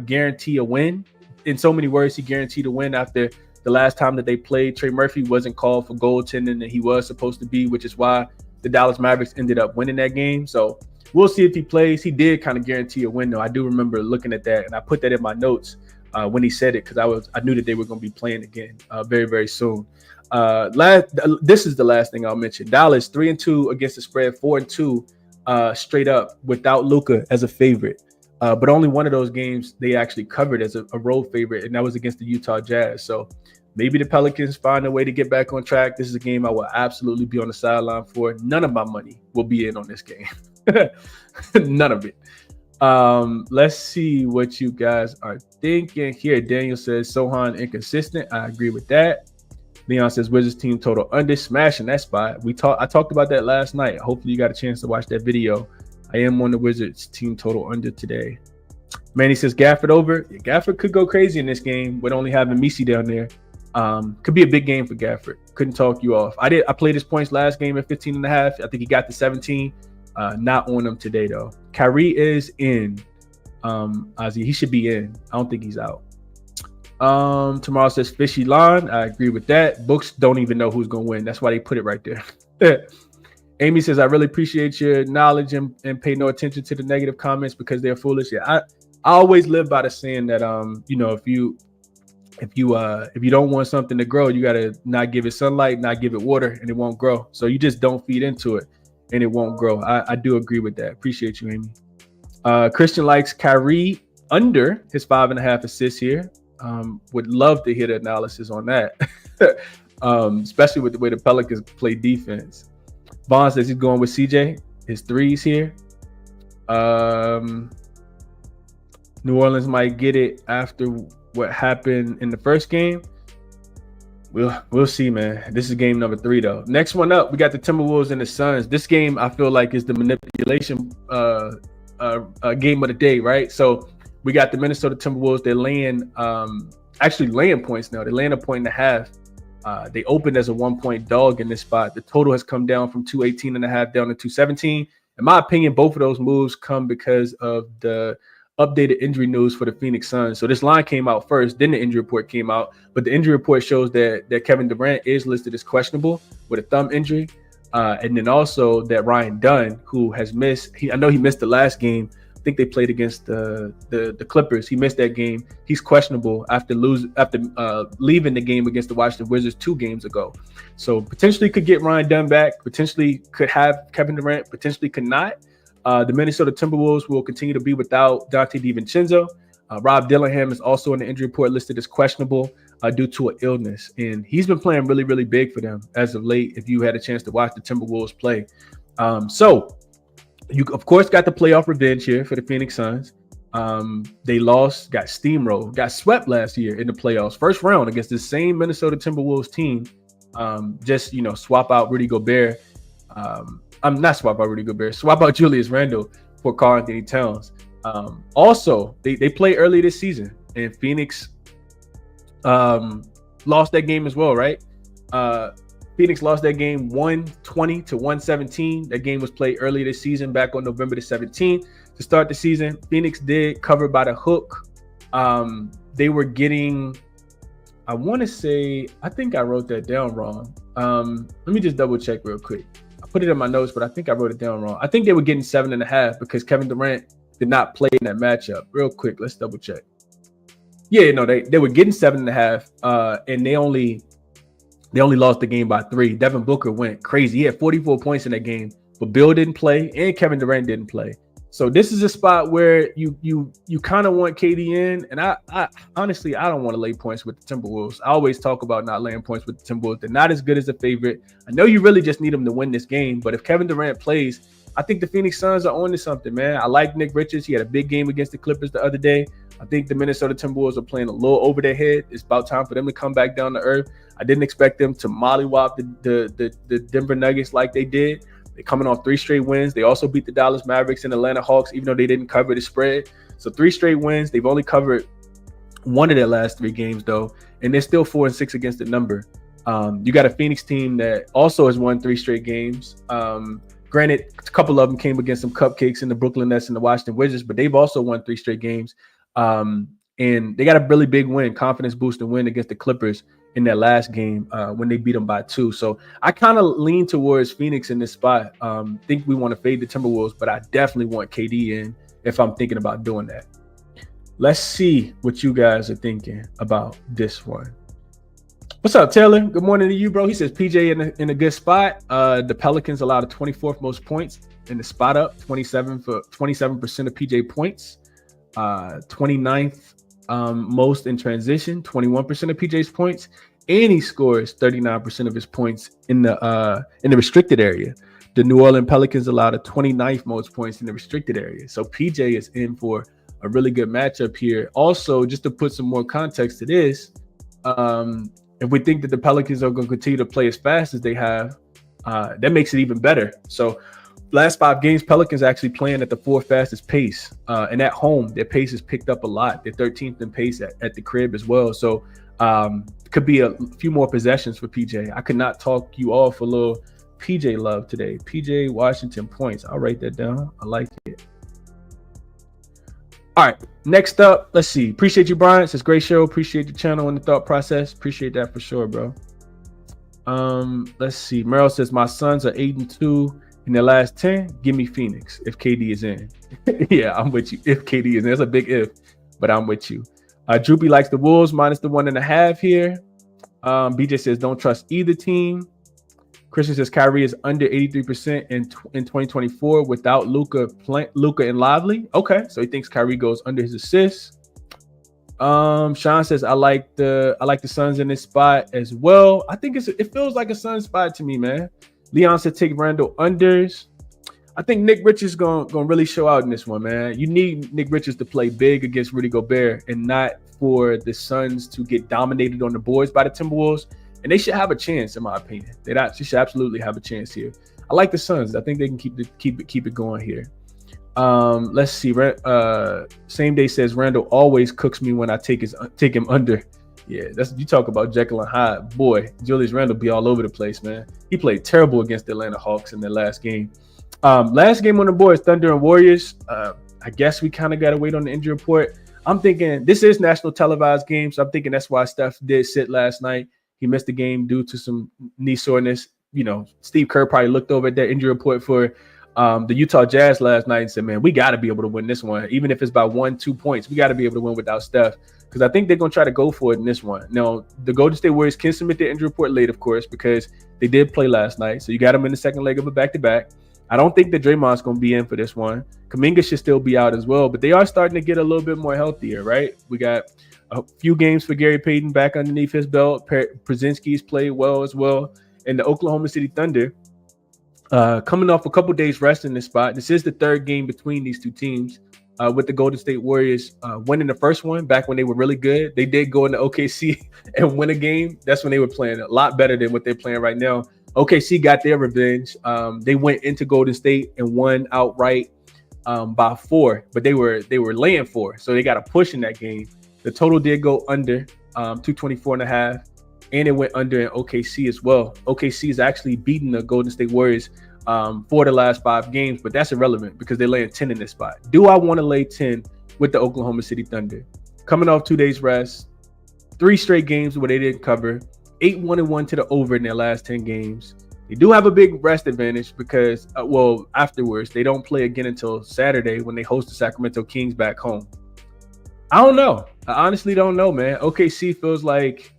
guarantee a win. In so many words, he guaranteed a win after the last time that they played. Trey Murphy wasn't called for goaltending, and he was supposed to be, which is why the Dallas Mavericks ended up winning that game. So we'll see if he plays. He did kind of guarantee a win, though. I do remember looking at that, and I put that in my notes when he said it because I knew that they were going to be playing again very, very soon. This is the last thing I'll mention. Dallas 3-2 against the spread, 4-2 straight up without Luka as a favorite. But only one of those games they actually covered as a road favorite, and that was against the Utah Jazz. So maybe the Pelicans find a way to get back on track. This is a game I will absolutely be on the sideline for. None of my money will be in on this game. None of it. Let's see what you guys are thinking here. Daniel says Sohan inconsistent. I agree with that. Leon says Wizards team total under, smashing that spot. I talked about that last night. Hopefully you got a chance to watch that video. I am on the Wizards team total under today. Manny says Gafford over. Yeah, Gafford could go crazy in this game with only having Misi down there. Could be a big game for Gafford. Couldn't talk you off. I played his points last game at 15.5. I think he got to 17. Not on him today though. Kyrie is in. Ozzy, he should be in. I don't think he's out. Tomorrow says fishy line. I agree with that. Books don't even know who's gonna win. That's why they put it right there. Amy says I really appreciate your knowledge and pay no attention to the negative comments because they're foolish. Yeah, I always live by the saying that if you don't want something to grow, you gotta not give it sunlight, not give it water, and it won't grow. So you just don't feed into it and it won't grow. I do agree with that. Appreciate you, Amy. Christian likes Kyrie under his 5.5 assists here. Would love to hear the analysis on that, especially with the way the Pelicans play defense. Vaughn says he's going with CJ, his threes here. New Orleans might get it after what happened in the first game. We'll see, man. This is game number 3, though. Next one up, we got the Timberwolves and the Suns. This game, I feel like, is the manipulation game of the day, right? So we got the Minnesota Timberwolves. They're laying points now. They're laying 1.5. They opened as a 1-point dog in this spot. The total has come down from 218.5 down to 217. In my opinion, both of those moves come because of the updated injury news for the Phoenix Suns. So this line came out first, then the injury report came out. But the injury report shows that Kevin Durant is listed as questionable with a thumb injury. And then also that Ryan Dunn, who has missed, I know he missed the last game. I think they played against the Clippers. He missed that game. He's questionable after leaving the game against the Washington Wizards 2 games ago. So potentially could get Ryan Dunn back. Potentially could have Kevin Durant. Potentially could not. The Minnesota Timberwolves will continue to be without Dante DiVincenzo. Rob Dillingham is also on the injury report listed as questionable due to an illness. And he's been playing really, really big for them as of late, if you had a chance to watch the Timberwolves play. So you, of course, got the playoff revenge here for the Phoenix Suns. They lost, got steamrolled, got swept last year in the playoffs. First round against the same Minnesota Timberwolves team. Just, swap out Rudy Gobert. I'm not swap out Rudy Gobert, swap out Julius Randle for Karl-Anthony Towns. Also, they played early this season, and Phoenix lost that game as well, right? Phoenix lost that game 120 to 117. That game was played early this season, back on November the 17th to start the season. Phoenix did cover by the hook. They were getting, I want to say, I think I wrote that down wrong. Let me just double check real quick. I put it in my notes, but I think I wrote it down wrong. I think they were getting 7.5 because Kevin Durant did not play in that matchup. Real quick, let's double check. Yeah, no, they were getting 7.5, and they only lost the game by 3. Devin Booker went crazy. He had 44 points in that game, but Bill didn't play and Kevin Durant didn't play. So this is a spot where you kind of want KD in, and I honestly, I don't want to lay points with the Timberwolves. I always talk about not laying points with the Timberwolves. They're not as good as a favorite. I know you really just need them to win this game, but if Kevin Durant plays, I think the Phoenix Suns are on to something, man. I like Nick Richards. He had a big game against the Clippers the other day. I think the Minnesota Timberwolves are playing a little over their head. It's about time for them to come back down to earth. I didn't expect them to mollywop the Denver Nuggets like they did. They're coming off 3 straight wins. They also beat the Dallas Mavericks and Atlanta Hawks, even though they didn't cover the spread. So 3 straight wins. They've only covered 1 of their last 3 games, though, and they're still 4-6 against the number. You got a Phoenix team that also has won 3 straight games. Granted, a couple of them came against some cupcakes in the Brooklyn Nets and the Washington Wizards, but they've also won 3 straight games. And they got a really big win, confidence boosting win against the Clippers in their last game when they beat them by 2. So I kind of lean towards Phoenix in this spot. Think we want to fade the Timberwolves, but I definitely want KD in if I'm thinking about doing that. Let's see what you guys are thinking about this one. What's up, Taylor? Good morning to you, bro. He says PJ in a good spot. The Pelicans allowed the 24th most points in the spot up, 27% of PJ points, 29th most in transition, 21% of PJ's points, and he scores 39% of his points in the restricted area. The New Orleans Pelicans allowed the 29th most points in the restricted area. So PJ is in for a really good matchup here. Also, just to put some more context to this, if we think that the Pelicans are going to continue to play as fast as they have, that makes it even better. So last 5 games, Pelicans actually playing at the 4th fastest pace. And at home, their pace has picked up a lot. They're 13th in pace at the crib as well. So could be a few more possessions for PJ. I could not talk you off a little PJ love today. PJ Washington points. I'll write that down. I like it. All right, next up, let's see. Appreciate you, Brian. It's a great show. Appreciate the channel and the thought process. Appreciate that for sure, bro. Let's see. Merrill says, my Suns are 8-2 in their last 10. Give me Phoenix if KD is in. Yeah, I'm with you. If KD is in. That's a big if, but I'm with you. Droopy likes the Wolves minus the 1.5 here. BJ says, don't trust either team. Christian says Kyrie is under 83% in 2024 without Luka and Lively. Okay, so he thinks Kyrie goes under his assists. Sean says I like the Suns in this spot as well. I think it feels like a Suns spot to me, man. Leon said take Randall unders. I think Nick Richards gonna really show out in this one, man. You need Nick Richards to play big against Rudy Gobert and not for the Suns to get dominated on the boards by the Timberwolves. And they should have a chance, in my opinion. They should absolutely have a chance here. I like the Suns. I think they can keep it going here. Let's see. Same day says Randall always cooks me when I take him under. Yeah, that's you talk about Jekyll and Hyde. Boy, Julius Randle be all over the place, man. He played terrible against the Atlanta Hawks in their last game. Last game on the board is Thunder and Warriors. I guess we kind of got to wait on the injury report. I'm thinking this is national televised game, so I'm thinking that's why Steph did sit last night. He missed the game due to some knee soreness. You know, Steve Kerr probably looked over at that injury report for the Utah Jazz last night and said, man, we got to be able to win this one. Even if it's by 1-2 points, we got to be able to win without Steph because I think they're going to try to go for it in this one. Now, the Golden State Warriors can submit their injury report late, of course, because they did play last night. So you got them in the second leg of a back-to-back. I don't think that Draymond's going to be in for this one. Kuminga should still be out as well, but they are starting to get a little bit more healthier, right? We got a few games for Gary Payton back underneath his belt. Brzezinski's played well as well. And the Oklahoma City Thunder, coming off a couple days rest in this spot. This is the third game between these two teams, with the Golden State Warriors winning the first one back when they were really good. They did go into OKC and win a game. That's when they were playing a lot better than what they're playing right now. OKC got their revenge. They went into Golden State and won outright by 4, but they were laying 4, so they got a push in that game. The total did go under 224.5, and it went under in OKC as well. OKC is actually beating the Golden State Warriors for the last 5 games, but that's irrelevant because they're laying 10 in this spot. Do I want to lay 10 with the Oklahoma City Thunder? Coming off 2 days rest, 3 straight games where they didn't cover, 8-1-1 to the over in their last 10 games. They do have a big rest advantage because, afterwards, they don't play again until Saturday when they host the Sacramento Kings back home. I don't know. I honestly don't know, man. OKC feels like,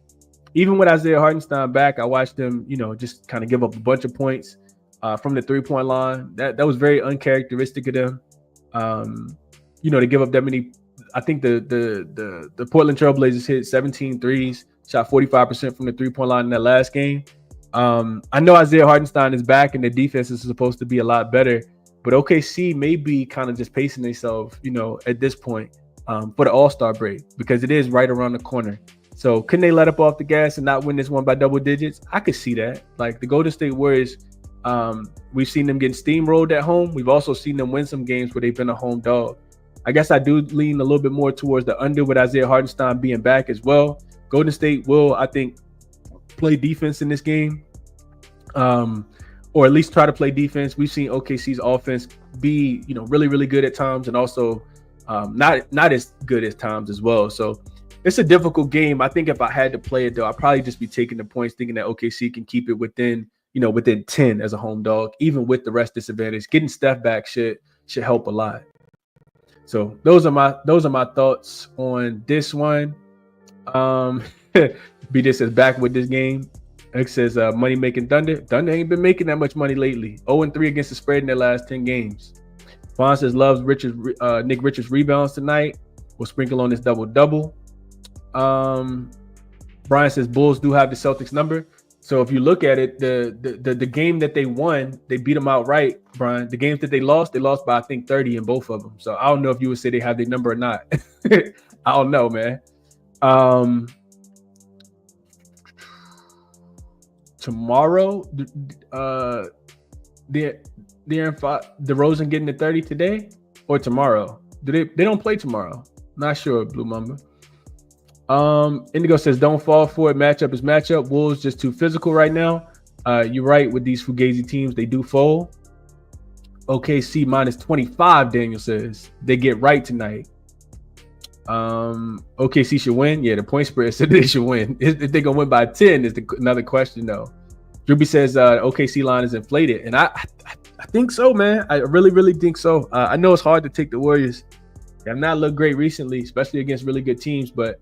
even with Isaiah Hartenstein back, I watched them, just kind of give up a bunch of points from the 3-point line. That was very uncharacteristic of them. To give up that many. I think the Portland Trailblazers hit 17 threes, shot 45% from the 3-point line in that last game. I know Isaiah Hartenstein is back and the defense is supposed to be a lot better, but OKC may be kind of just pacing themselves, at this point for the All-Star break, because it is right around the corner. So couldn't they let up off the gas and not win this one by double digits? I could see that. Like the Golden State Warriors, we've seen them getting steamrolled at home. We've also seen them win some games where they've been a home dog. I guess I do lean a little bit more towards the under with Isaiah Hartenstein being back as well. Golden State will, I think, play defense in this game, or at least try to play defense. We've seen OKC's offense be, really, really good at times, and also not as good at times as well. So it's a difficult game. I think if I had to play it, though, I'd probably just be taking the points, thinking that OKC can keep it within 10 as a home dog, even with the rest disadvantage. Getting Steph back should help a lot. So those are my thoughts on this one. B just says back with this game. X says money making Thunder. Thunder ain't been making that much money lately. 0-3 against the spread in their last 10 games. Vaughn says loves Nick Richards rebounds tonight. We'll sprinkle on this double-double. Brian says Bulls do have the Celtics number. So if you look at it, the game that they won, they beat them outright, Brian. The games that they lost by I think 30 in both of them. So I don't know if you would say they have their number or not. I don't know, man. Tomorrow, DeRozan getting the 30 today or tomorrow? They don't play tomorrow? Not sure, Blue Mamba. Indigo says don't fall for it. Matchup is matchup. Wolves just too physical right now. You're right, with these Fugazi teams, they do fold. OKC minus 25, Daniel says. They get right tonight. OKC should win. Yeah, the point spread said they should win. If they're gonna win by 10 is another question though. Ruby says OKC line is inflated, and I think so, man. I really, really think so. I know it's hard to take the Warriors. They have not looked great recently, especially against really good teams, but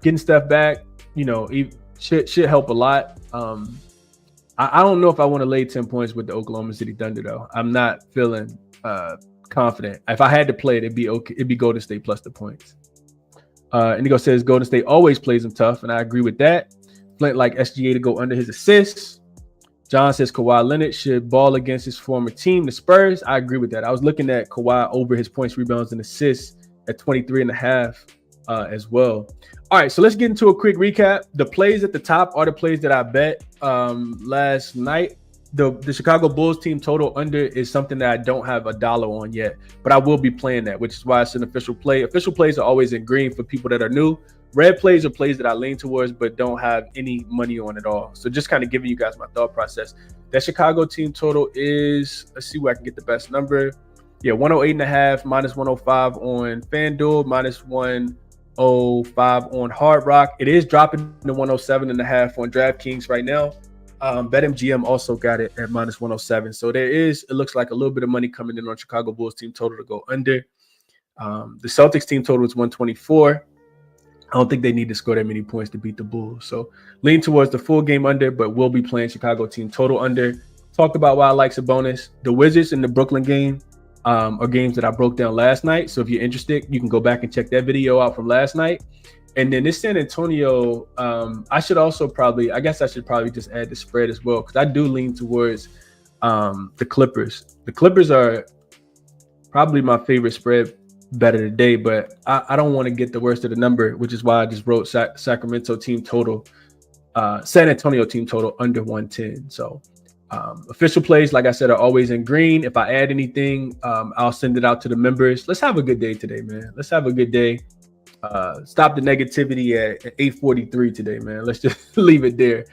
getting Steph back, should help a lot. I don't know if I want to lay 10 points with the Oklahoma City Thunder though. I'm not feeling confident. If I had to play it, it'd be Golden State plus the points. Indigo says Golden State always plays them tough, and I agree with that. Flint like SGA to go under his assists. John says Kawhi Leonard should ball against his former team, the Spurs. I agree with that. I was looking at Kawhi over his points, rebounds, and assists at 23.5 as well. All right, so let's get into a quick recap. The plays at the top are the plays that I bet last night. The Chicago Bulls team total under is something that I don't have $1 on yet, but I will be playing that, which is why it's an official play. Official plays are always in green for people that are new. Red plays are plays that I lean towards but don't have any money on at all. So just kind of giving you guys my thought process. That Chicago team total is, let's see where I can get the best number. Yeah, 108.5 minus 105 on FanDuel, minus 105 on Hard Rock. It is dropping to 107.5 on DraftKings right now. BetMGM also got it at minus 107. So it looks like a little bit of money coming in on Chicago Bulls team total to go under. The Celtics team total is 124. I don't think they need to score that many points to beat the Bulls. So lean towards the full game under, but we'll be playing Chicago team total under. Talked about why I like Sabonis. The Wizards and the Brooklyn game are games that I broke down last night. So if you're interested, you can go back and check that video out from last night. And then this San Antonio, I should probably just add the spread as well, because I do lean towards the Clippers. The Clippers are probably my favorite spread better today, but I don't want to get the worst of the number, which is why I just wrote Sacramento team total, San Antonio team total under 110. So official plays, like I said, are always in green. If I add anything, I'll send it out to the members. Let's have a good day today, man. Let's have a good day. Stop the negativity at 8:43 today, man. Let's just leave it there.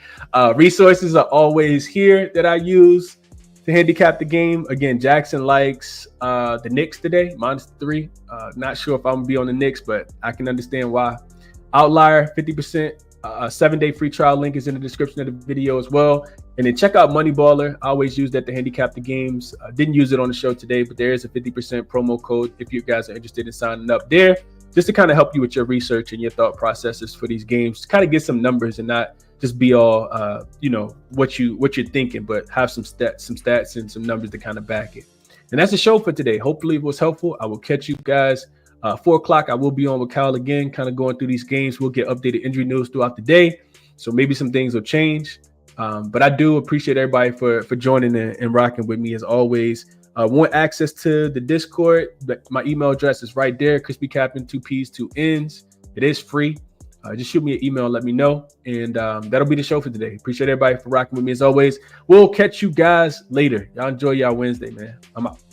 Resources are always here that I use to handicap the game. Again, jaXon likes the Knicks today, -3. Not sure if I'm gonna be on the Knicks, but I can understand why. Outlier, 50%. 7-day free trial link is in the description of the video as well. And then check out Moneyballer. I always use that to handicap the games. Didn't use it on the show today, but there is a 50% promo code if you guys are interested in signing up there, just to kind of help you with your research and your thought processes for these games, to kind of get some numbers and not just be all, what you're thinking, but have some stats and some numbers to kind of back it. And that's the show for today. Hopefully it was helpful. I will catch you guys 4 o'clock. I will be on with Kyle again, kind of going through these games. We'll get updated injury news throughout the day, so maybe some things will change. But I do appreciate everybody for joining and rocking with me as always. Want access to the Discord? My email address is right there, ChrisBeCappinn, 2 P's, 2 N's. It is free. Just shoot me an email and let me know. And that'll be the show for today. Appreciate everybody for rocking with me as always. We'll catch you guys later. Y'all enjoy y'all Wednesday, man. I'm out.